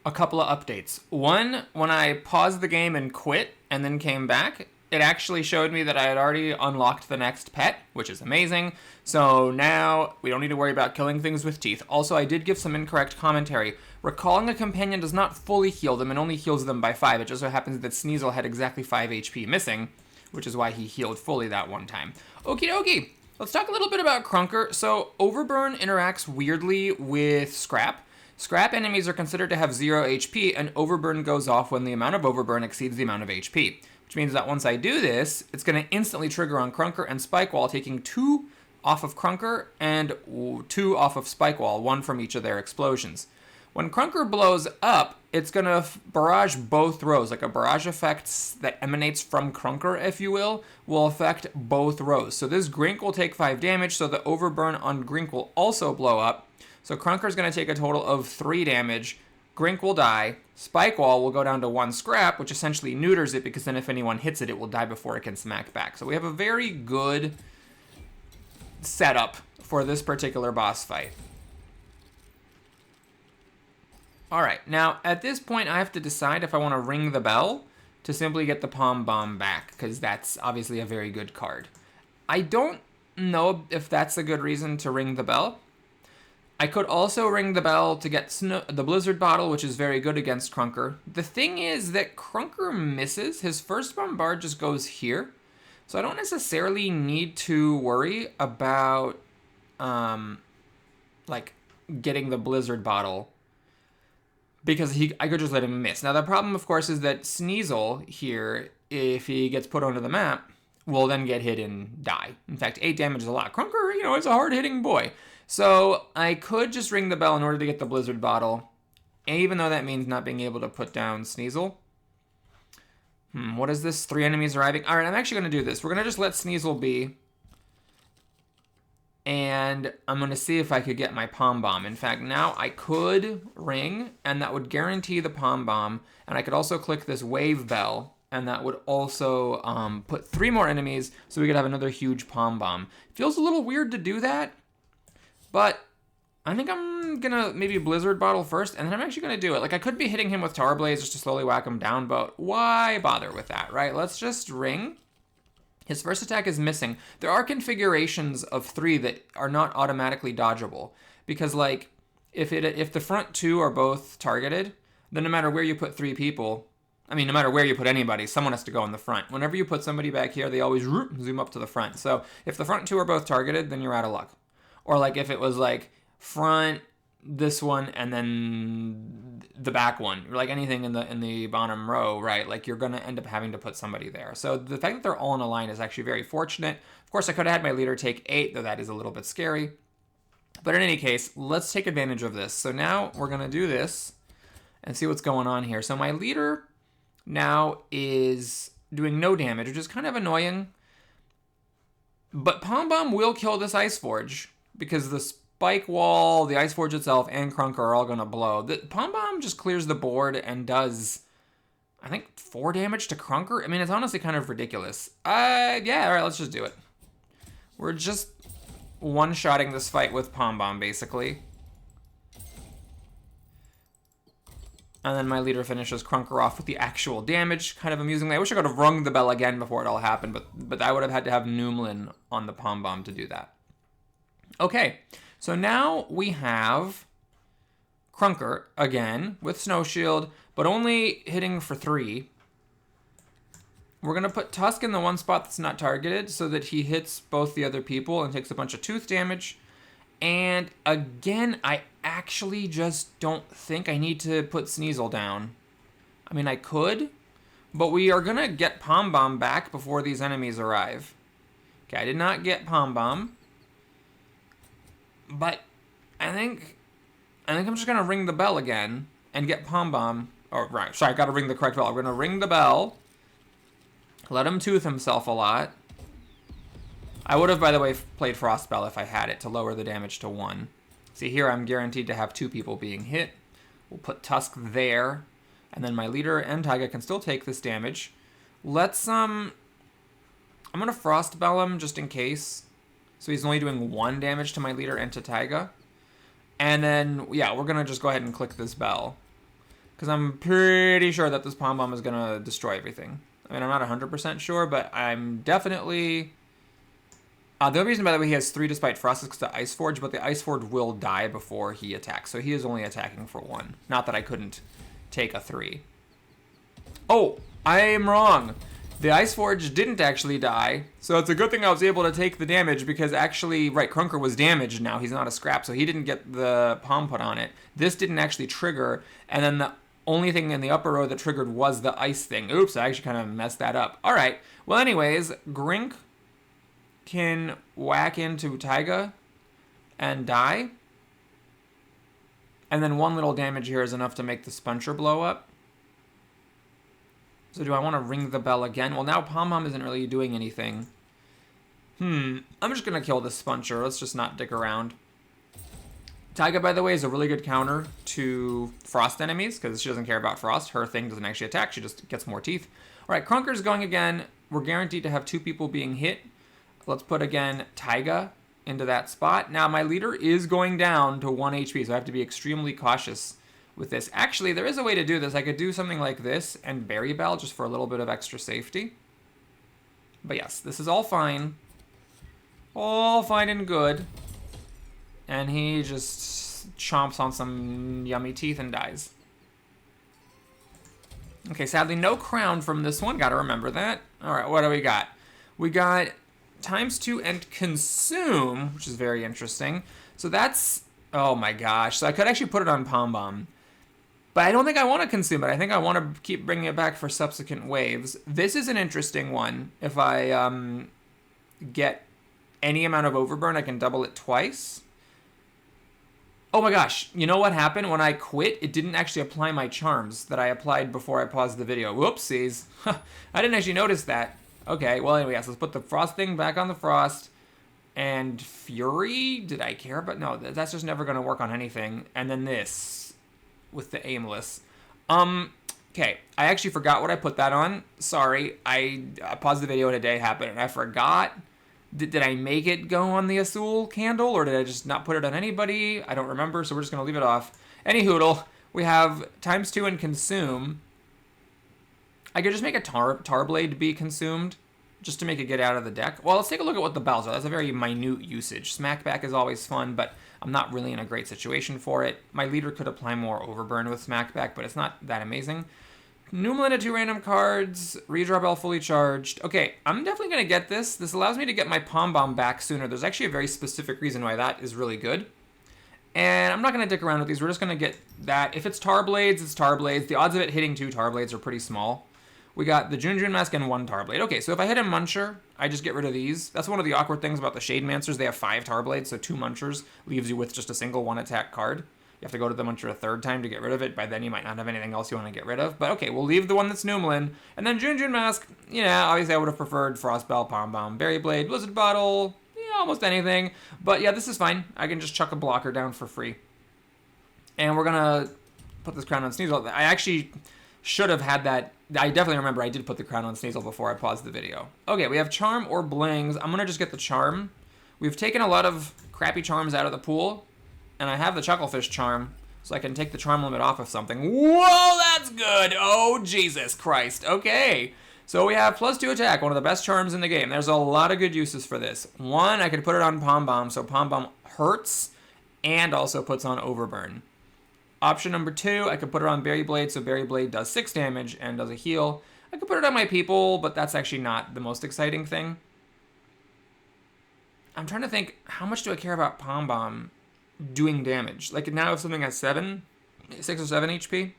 a couple of updates. One, when I paused the game and quit and then came back, it actually showed me that I had already unlocked the next pet, which is amazing. So now we don't need to worry about killing things with teeth. Also, I did give some incorrect commentary. Recalling a companion does not fully heal them and only heals them by 5. It just so happens that Sneasel had exactly 5 HP missing, which is why he healed fully that one time. Okie dokie. Let's talk a little bit about Krunker. So Overburn interacts weirdly with Scrap. Scrap enemies are considered to have 0 HP, and Overburn goes off when the amount of Overburn exceeds the amount of HP. Which means that once I do this, it's going to instantly trigger on Krunker and Spikewall, taking 2 off of Krunker and 2 off of Spikewall, 1 from each of their explosions. When Krunker blows up, it's going to barrage both rows, like a barrage effect that emanates from Krunker, if you will affect both rows. So this Grink will take 5 damage, so the Overburn on Grink will also blow up. So Krunker's going to take a total of 3 damage Grink will die. Spike Wall will go down to 1 scrap, which essentially neuters it, because then if anyone hits it, it will die before it can smack back. So we have a very good setup for this particular boss fight. Alright, now at this point I have to decide if I want to ring the bell to simply get the Pombomb back, because that's obviously a very good card. I don't know if that's a good reason to ring the bell. I could also ring the bell to get the Blizzard Bottle, which is very good against Krunker. The thing is that Krunker misses. His first bombard just goes here. So I don't necessarily need to worry about, like, getting the Blizzard Bottle, because I could just let him miss. Now, the problem, of course, is that Sneasel here, if he gets put onto the map, will then get hit and die. In fact, 8 damage is a lot. Krunker, you know, is a hard-hitting boy. So I could just ring the bell in order to get the Blizzard Bottle, even though that means not being able to put down Sneasel. What is this? 3 enemies arriving. All right, I'm actually going to do this. We're going to just let Sneasel be, and I'm going to see if I could get my Pombomb. In fact, now I could ring, and that would guarantee the Pombomb, and I could also click this Wave Bell, and that would also put 3 more enemies, so we could have another huge Pombomb. Feels a little weird to do that, but I think I'm going to maybe Blizzard Bottle first, and then I'm actually going to do it. Like, I could be hitting him with Tower Blaze just to slowly whack him down, but why bother with that, right? Let's just ring. His first attack is missing. There are configurations of 3 that are not automatically dodgeable, because, like, if the front 2 are both targeted, then no matter where you put 3 people, I mean, no matter where you put anybody, someone has to go in the front. Whenever you put somebody back here, they always zoom up to the front. So if the front 2 are both targeted, then you're out of luck. Or, like, if it was, like, front, this one, and then the back one, like anything in the bottom row, right? Like, you're going to end up having to put somebody there. So the fact that they're all in a line is actually very fortunate. Of course, I could have had my leader take 8, though that is a little bit scary. But in any case, let's take advantage of this. So now we're going to do this and see what's going on here. So my leader now is doing no damage, which is kind of annoying. But Pombomb will kill this Ice Forge, because the Spike Wall, the Ice Forge itself, and Krunker are all going to blow. The Pombomb just clears the board and does, I think, 4 damage to Krunker. I mean, it's honestly kind of ridiculous. Yeah, all right, let's just do it. We're just one-shotting this fight with Pombomb, basically. And then my leader finishes Krunker off with the actual damage, kind of amusingly. I wish I could have rung the bell again before it all happened, but I would have had to have Noomlin on the Pombomb to do that. Okay, so now we have Krunker again with Snow Shield, but only hitting for 3. We're going to put Tusk in the one spot that's not targeted so that he hits both the other people and takes a bunch of tooth damage. And again, I actually just don't think I need to put Sneasel down. I mean, I could, but we are going to get Pombomb back before these enemies arrive. Okay, I did not get Pombomb. But I think I'm just going to ring the bell again and get Pombomb. Oh, right. Sorry, I got to ring the correct bell. I'm going to ring the bell. Let him tooth himself a lot. I would have, by the way, played Frostbell if I had it to lower the damage to 1. See, here I'm guaranteed to have 2 people being hit. We'll put Tusk there. And then my leader and Taiga can still take this damage. Let's, I'm going to Frostbell him just in case. So he's only doing 1 damage to my leader and to Taiga. And then, yeah, we're going to just go ahead and click this bell, because I'm pretty sure that this Pombomb is going to destroy everything. I mean, I'm not 100% sure, but I'm definitely... the only reason, by the way, he has 3 despite Frost is because the Ice Forge, but the Ice Forge will die before he attacks. So he is only attacking for 1. Not that I couldn't take a 3. Oh, I am wrong. The Ice Forge didn't actually die, so it's a good thing I was able to take the damage, because actually, right, Krunker was damaged now. He's not a scrap, so he didn't get the Pom put on it. This didn't actually trigger, and then the only thing in the upper row that triggered was the ice thing. Oops, I actually kind of messed that up. All right, well, anyways, Grink can whack into Taiga and die, and then 1 little damage here is enough to make the Spuncher blow up. So do I want to ring the bell again? Well, now Pombomb isn't really doing anything. I'm just going to kill this Spuncher. Let's just not dick around. Taiga, by the way, is a really good counter to Frost enemies because she doesn't care about Frost. Her thing doesn't actually attack. She just gets more teeth. All right, Krunker's going again. We're guaranteed to have 2 people being hit. Let's put, again, Taiga into that spot. Now, my leader is going down to 1 HP, so I have to be extremely cautious with this. Actually, there is a way to do this. I could do something like this and Berry Bell just for a little bit of extra safety. But yes, this is all fine. All fine and good. And he just chomps on some yummy teeth and dies. Okay, sadly, no crown from this one. Gotta remember that. All right, what do we got? We got ×2 and consume, which is very interesting. So that's, oh my gosh. So I could actually put it on Pombomb. But I don't think I want to consume it. I think I want to keep bringing it back for subsequent waves. This is an interesting one. If I get any amount of Overburn, I can double it twice. Oh my gosh, you know what happened? When I quit, it didn't actually apply my charms that I applied before I paused the video. Whoopsies. I didn't actually notice that. Okay, well anyway, yes, let's put the Frost thing back on the Frost. And Fury, did I care about? No, that's just never going to work on anything. And then this, with the Aimless. Okay, I actually forgot what I put that on. Sorry, I paused the video and a day happened and I forgot. Did I make it go on the Azul candle, or did I just not put it on anybody? I don't remember, so we're just going to leave it off. Any hoodle, we have ×2 and consume. I could just make a tar blade be consumed, just to make it get out of the deck. Well, let's take a look at what the bells are. That's a very minute usage. Smackback is always fun, but I'm not really in a great situation for it. My leader could apply more Overburn with Smackback, but it's not that amazing. Numeral into 2 random cards, redraw bell fully charged. Okay, I'm definitely going to get this. This allows me to get my Pombomb back sooner. There's actually a very specific reason why that is really good. And I'm not going to dick around with these. We're just going to get that. If it's Tar Blades, it's Tar Blades. The odds of it hitting 2 Tar Blades are pretty small. We got the Jun Mask and 1 Tar Blade. Okay, so if I hit a Muncher, I just get rid of these. That's one of the awkward things about the Shade Mancers. They have 5 Tar Blades, so 2 Munchers leaves you with just a single 1-attack card. You have to go to the Muncher a 3rd time to get rid of it. By then, you might not have anything else you want to get rid of. But okay, we'll leave the one that's Numelin. And then Jun Mask, yeah, obviously I would have preferred Frostbell, Pombomb, Berry Blade, Blizzard Bottle, yeah, almost anything. But yeah, this is fine. I can just chuck a blocker down for free. And we're going to put this crown on Sneasel. I actually should have had that. I definitely remember I did put the crown on Sneasel before I paused the video. Okay, we have Charm or Blings. I'm going to just get the Charm. We've taken a lot of crappy charms out of the pool. And I have the Chucklefish charm, so I can take the charm limit off of something. Whoa, that's good! Oh, Jesus Christ. Okay. So we have +2 attack, one of the best charms in the game. There's a lot of good uses for this. 1, I could put it on Pombomb, so Pombomb hurts and also puts on Overburn. Option number 2, I could put it on Berry Blade, so Berry Blade does 6 damage and does a heal. I could put it on my people, but that's actually not the most exciting thing. I'm trying to think, how much do I care about Pombomb doing damage? Like now if something has 6 or 7 HP,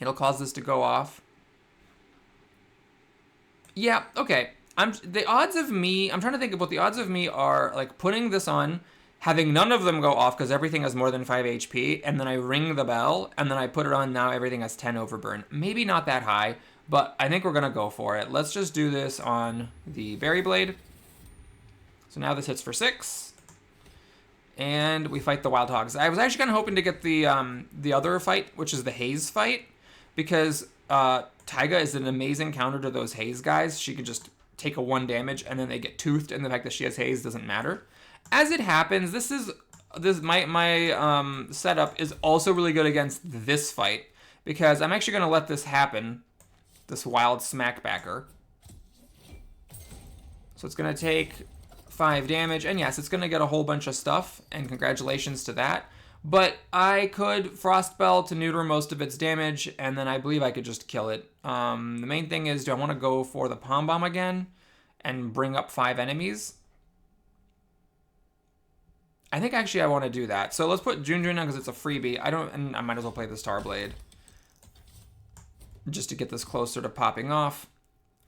it'll cause this to go off. Yeah, okay. The odds of me, I'm trying to think of what the odds of me are, like putting this on, having none of them go off because everything has more than 5 HP, and then I ring the bell, and then I put it on, now everything has 10 Overburn. Maybe not that high, but I think we're going to go for it. Let's just do this on the Berry Blade. So now this hits for 6. And we fight the Wild Hogs. I was actually kind of hoping to get the other fight, which is the Haze fight, because Taiga is an amazing counter to those Haze guys. She can just take a 1 damage, and then they get toothed, and the fact that she has Haze doesn't matter. As it happens, my setup is also really good against this fight, because I'm actually going to let this happen, this Wild Smackbacker. So it's going to take 5 damage, and yes, it's going to get a whole bunch of stuff, and congratulations to that. But I could Frostbell to neuter most of its damage, and then I believe I could just kill it. The main thing is, do I want to go for the Pombomb again and bring up 5 enemies? I think actually I want to do that. So let's put Jun on because it's a freebie. And I might as well play the Star Blade just to get this closer to popping off.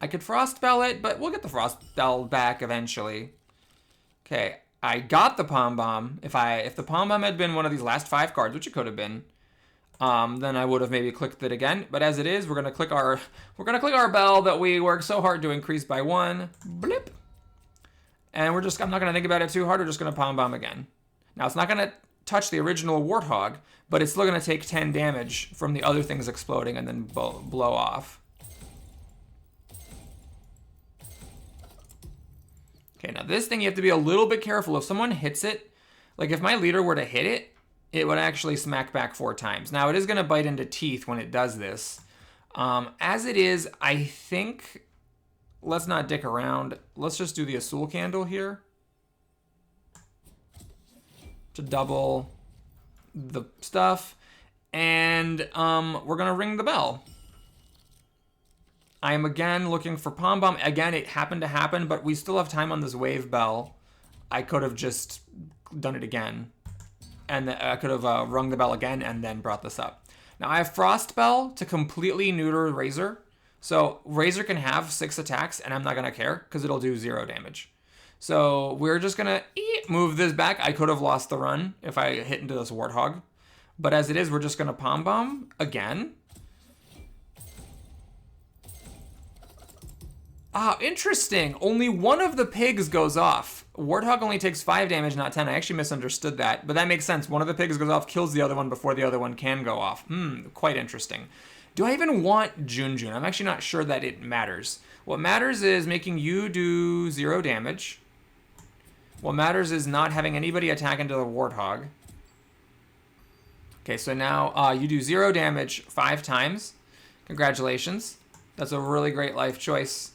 I could Frostbell it, but we'll get the Frostbell back eventually. Okay, I got the Pombomb. If the Pombomb had been one of these last 5 cards, which it could have been, then I would have maybe clicked it again. But as it is, we're gonna click our bell that we worked so hard to increase by 1. Blip. And I'm not gonna think about it too hard. We're just gonna Pombomb again. Now it's not gonna touch the original Warthog, but it's still going to take 10 damage from the other things exploding and then blow off. Okay, now this thing you have to be a little bit careful. If someone hits it, like if my leader were to hit it, it would actually smack back 4 times. Now it is going to bite into teeth when it does this. As it is, I think, let's not dick around. Let's just do the Azul Candle here to double the stuff. And we're going to ring the bell. I am again looking for Pombomb. Again, it happened to happen, but we still have time on this wave bell. I could have just done it again. And I could have rung the bell again and then brought this up. Now I have Frost Bell to completely neuter Razor. So Razor can have 6 attacks and I'm not going to care because it'll do 0 damage. So we're just going to move this back. I could have lost the run if I hit into this Warthog. But as it is, we're just going to Pombomb again. Ah, interesting. Only one of the pigs goes off. Warthog only takes 5 damage, not 10. I actually misunderstood that, but that makes sense. One of the pigs goes off, kills the other one before the other one can go off. Quite interesting. Do I even want Junjun? I'm actually not sure that it matters. What matters is making you do 0 damage. What matters is not having anybody attack into the Warthog. Okay, so now you do 0 damage 5 times. Congratulations. That's a really great life choice.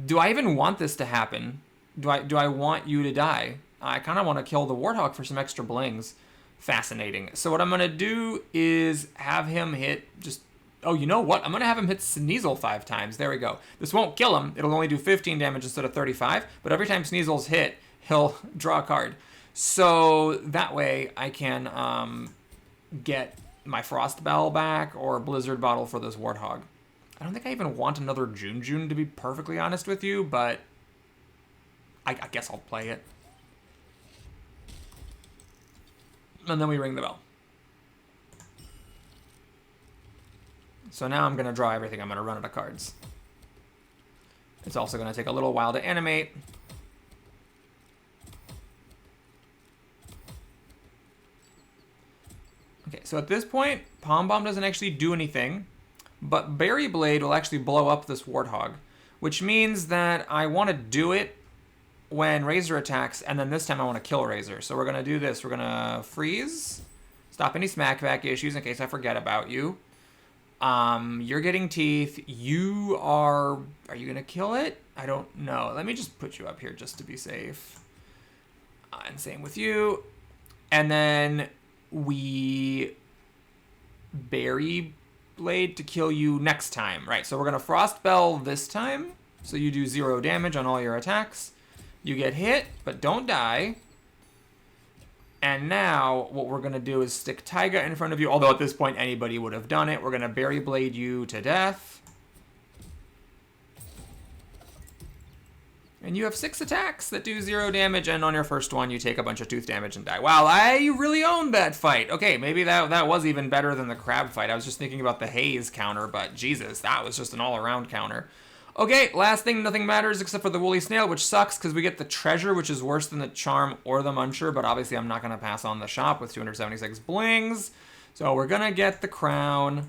Do I even want this to happen? Do I want you to die? I kind of want to kill the Warthog for some extra blings. Fascinating. So what I'm going to do is have him hit just... Oh, you know what? I'm going to have him hit Sneasel 5 times. There we go. This won't kill him. It'll only do 15 damage instead of 35. But every time Sneasel's hit, he'll draw a card. So that way I can get my Frost Bell back or Blizzard Bottle for this Warthog. I don't think I even want another Junjun, to be perfectly honest with you, but I guess I'll play it. And then we ring the bell. So now I'm going to draw everything. I'm going to run out of cards. It's also going to take a little while to animate. Okay, so at this point, Pombomb doesn't actually do anything. But Berry Blade will actually blow up this Warthog, which means that I want to do it when Razor attacks, and then this time I want to kill Razor. So we're going to do this. We're going to freeze, stop any smackback issues in case I forget about you. You're getting teeth. Are you going to kill it? I don't know. Let me just put you up here just to be safe. And same with you. And then we Berry Blade to kill you next time. Right, so we're going to Frost Bell this time. So you do 0 damage on all your attacks. You get hit, but don't die. And now what we're going to do is stick Taiga in front of you. Although at this point anybody would have done it. We're going to Berry Blade you to death. And you have 6 attacks that do 0 damage, and on your first one, you take a bunch of tooth damage and die. Wow, I really owned that fight. Okay, maybe that was even better than the crab fight. I was just thinking about the haze counter, but Jesus, that was just an all-around counter. Okay, last thing, nothing matters except for the woolly snail, which sucks because we get the treasure, which is worse than the charm or the muncher, but obviously I'm not going to pass on the shop with 276 blings. So we're going to get the crown.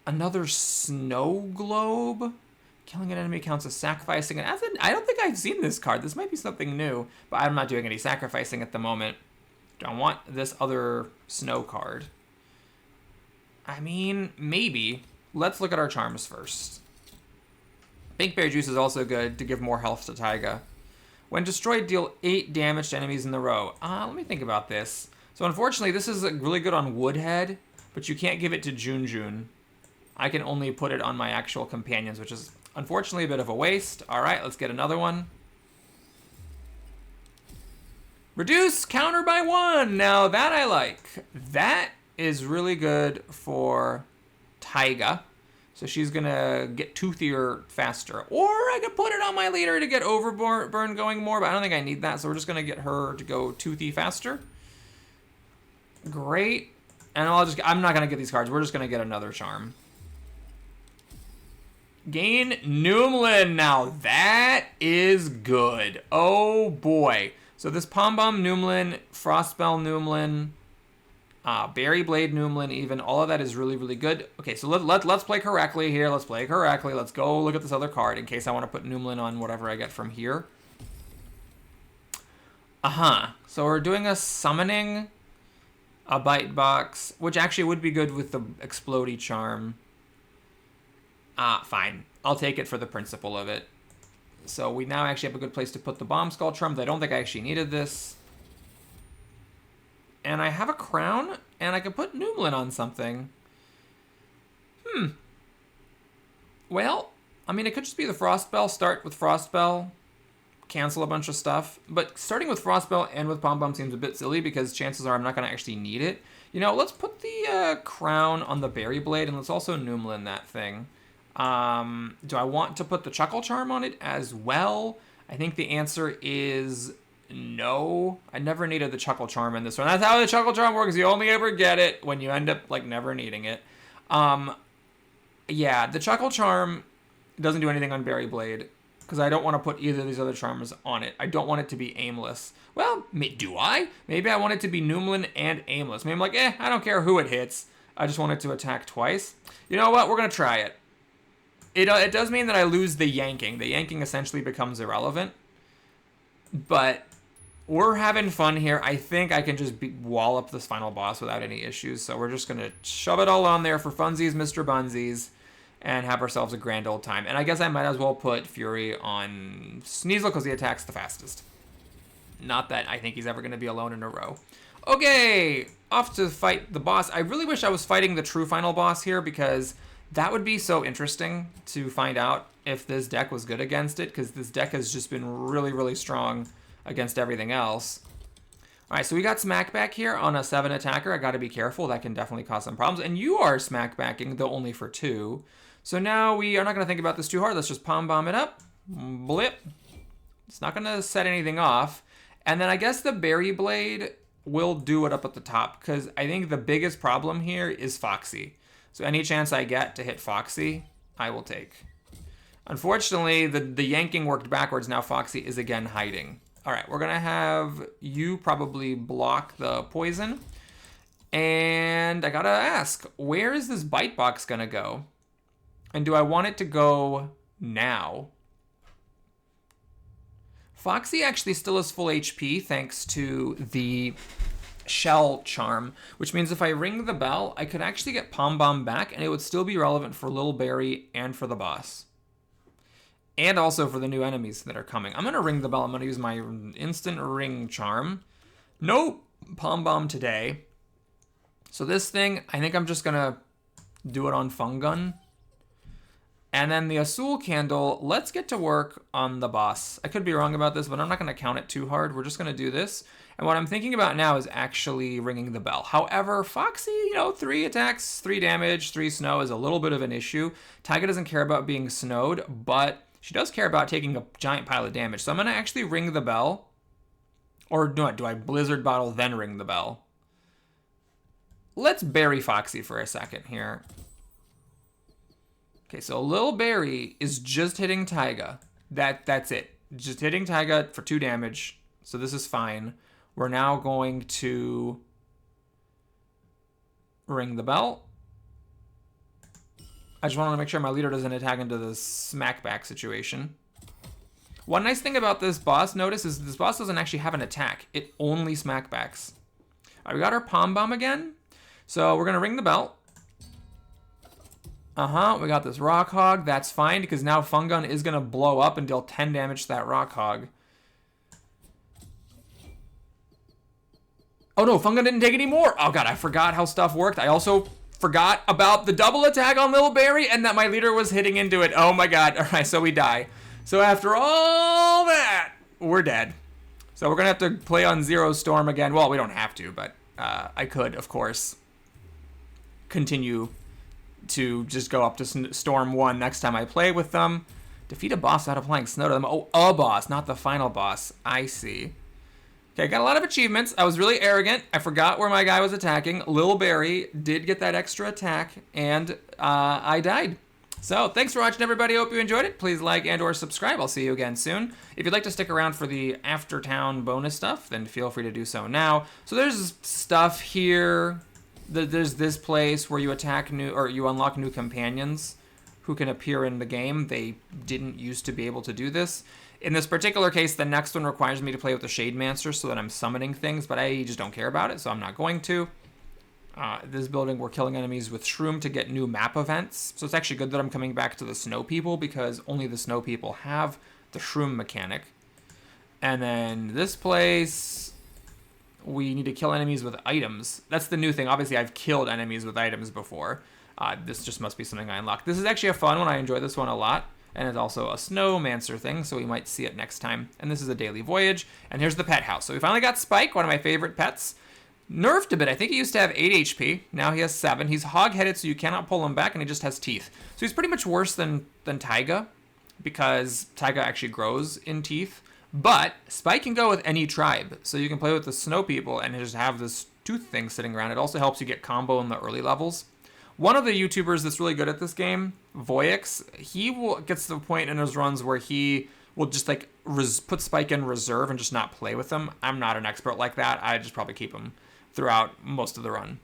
Another snow globe. Killing an enemy counts as sacrificing. And I don't think I've seen this card. This might be something new, but I'm not doing any sacrificing at the moment. Don't want this other snow card. I mean, maybe. Let's look at our charms first. Pink Berry Juice is also good to give more health to Taiga. When destroyed, deal 8 damage to enemies in the row. Let me think about this. So unfortunately, this is really good on Woodhead, but you can't give it to Junjun. I can only put it on my actual companions, which is unfortunately a bit of a waste. All right, let's get another one. Reduce counter by 1. Now that I like. That is really good for Taiga. So she's going to get toothier faster. Or I could put it on my leader to get Overburn going more, but I don't think I need that. So we're just going to get her to go toothy faster. Great. And I'm not going to get these cards. We're just going to get another charm. Gain Noomlin. Now that is good. Oh boy. So this Pombomb Noomlin, Frostbell Noomlin, Berry Blade Noomlin even, all of that is really, really good. Okay, so let's play correctly here. Let's play correctly. Let's go look at this other card in case I want to put Noomlin on whatever I get from here. So we're doing a summoning, a Bite Box, which actually would be good with the Explodey Charm. Fine. I'll take it for the principle of it. So we now actually have a good place to put the Bomb Skull Charms. I don't think I actually needed this. And I have a crown, and I can put Noomlin on something. Well, I mean, it could just be the Frostbell. Start with Frostbell, cancel a bunch of stuff. But starting with Frostbell and with Pombomb seems a bit silly because chances are I'm not going to actually need it. You know, let's put the crown on the Berry Blade, and let's also Noomlin that thing. Do I want to put the Chuckle Charm on it as well? I think the answer is no. I never needed the Chuckle Charm in this one. That's how the Chuckle Charm works. You only ever get it when you end up, like, never needing it. Yeah, the Chuckle Charm doesn't do anything on Berry Blade because I don't want to put either of these other charms on it. I don't want it to be aimless. Well, do I? Maybe I want it to be Noomlin and aimless. Maybe I'm like, I don't care who it hits. I just want it to attack twice. You know what? We're going to try it. It does mean that I lose the yanking. The yanking essentially becomes irrelevant. But we're having fun here. I think I can just wall up this final boss without any issues. So we're just going to shove it all on there for funsies, Mr. Bunsies, and have ourselves a grand old time. And I guess I might as well put Fury on Sneasel because he attacks the fastest. Not that I think he's ever going to be alone in a row. Okay, off to fight the boss. I really wish I was fighting the true final boss here because that would be so interesting to find out if this deck was good against it, because this deck has just been really, really strong against everything else. All right, so we got Smack Back here on a 7 attacker. I got to be careful. That can definitely cause some problems. And you are Smack Backing, though only for 2. So now we are not going to think about this too hard. Let's just Pom-Bomb it up. Blip. It's not going to set anything off. And then I guess the Berry Blade will do it up at the top, because I think the biggest problem here is Foxy. So any chance I get to hit Foxy, I will take. Unfortunately, the yanking worked backwards. Now Foxy is again hiding. All right, we're going to have you probably block the poison. And I got to ask, where is this Bite Box going to go? And do I want it to go now? Foxy actually still has full HP thanks to the Shell Charm, which means if I ring the bell, I could actually get Pombomb back, and it would still be relevant for Little Berry and for the boss. And also for the new enemies that are coming. I'm going to ring the bell. I'm going to use my instant ring charm. No Pombomb today. So this thing, I think I'm just going to do it on Fungun. And then the Azul Candle, let's get to work on the boss. I could be wrong about this, but I'm not going to count it too hard. We're just going to do this. And what I'm thinking about now is actually ringing the bell. However, Foxy, 3 attacks, 3 damage, 3 snow is a little bit of an issue. Taiga doesn't care about being snowed, but she does care about taking a giant pile of damage. So I'm going to actually ring the bell. Or do I Blizzard Bottle then ring the bell? Let's bury Foxy for a second here. Okay, so Lil Berry is just hitting Taiga. That's it. Just hitting Taiga for 2 damage. So this is fine. We're now going to ring the bell. I just want to make sure my leader doesn't attack into the smackback situation. One nice thing about this boss, notice, is this boss doesn't actually have an attack. It only smackbacks. All right, we got our Pombomb again. So we're going to ring the bell. We got this Rock Hog. That's fine, because now Fungun is going to blow up and deal 10 damage to that Rock Hog. Oh no, Fungun didn't take any more. Oh god, I forgot how stuff worked. I also forgot about the double attack on Little Berry and that my leader was hitting into it. Oh my god. All right, so we die. So after all that, we're dead. So we're going to have to play on Zero Storm again. Well, we don't have to, but I could, of course, continue to just go up to Storm 1 next time I play with them. Defeat a boss without applying snow to them. Oh, a boss, not the final boss. I see. Okay, got a lot of achievements. I was really arrogant. I forgot where my guy was attacking. Lil Berry did get that extra attack, and I died. So thanks for watching, everybody. Hope you enjoyed it. Please like and or subscribe. I'll see you again soon. If you'd like to stick around for the after town bonus stuff, then feel free to do so now. So there's stuff here. There's this place where you attack new, or you unlock new companions who can appear in the game. They didn't used to be able to do this. In this particular case, the next one requires me to play with the Shademancer so that I'm summoning things, but I just don't care about it, so I'm not going to. This building, we're killing enemies with Shroom to get new map events. So it's actually good that I'm coming back to the Snow People because only the Snow People have the Shroom mechanic. And then this place, we need to kill enemies with items. That's the new thing. Obviously, I've killed enemies with items before. This just must be something I unlocked. This is actually a fun one. I enjoy this one a lot. And it's also a Snowmancer thing, so we might see it next time. And this is a daily voyage. And here's the pet house. So we finally got Spike, one of my favorite pets. Nerfed a bit. I think he used to have 8 HP. Now he has 7. He's hog-headed, so you cannot pull him back, and he just has teeth. So he's pretty much worse than Taiga, because Taiga actually grows in teeth. But Spike can go with any tribe, so you can play with the Snow People and just have this tooth thing sitting around. It also helps you get combo in the early levels. One of the YouTubers that's really good at this game, Voyix, gets to the point in his runs where he will just like put Spike in reserve and just not play with him. I'm not an expert like that. I just probably keep him throughout most of the run.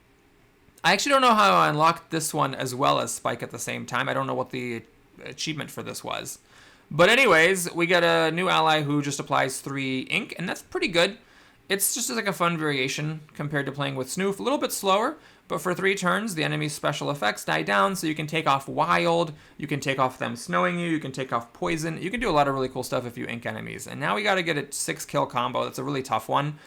I actually don't know how I unlocked this one as well as Spike at the same time. I don't know what the achievement for this was. But anyways, we get a new ally who just applies 3 ink, and that's pretty good. It's just like a fun variation compared to playing with Snoof. A little bit slower, but for 3 turns, the enemy's special effects die down, so you can take off Wild, you can take off them snowing you can take off Poison. You can do a lot of really cool stuff if you ink enemies. And now we gotta get a 6-kill combo. That's a really tough one.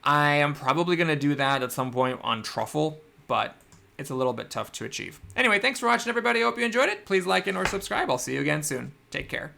I am probably going to do that at some point on Truffle, but it's a little bit tough to achieve. Anyway, thanks for watching, everybody. I hope you enjoyed it. Please like and or subscribe. I'll see you again soon. Take care.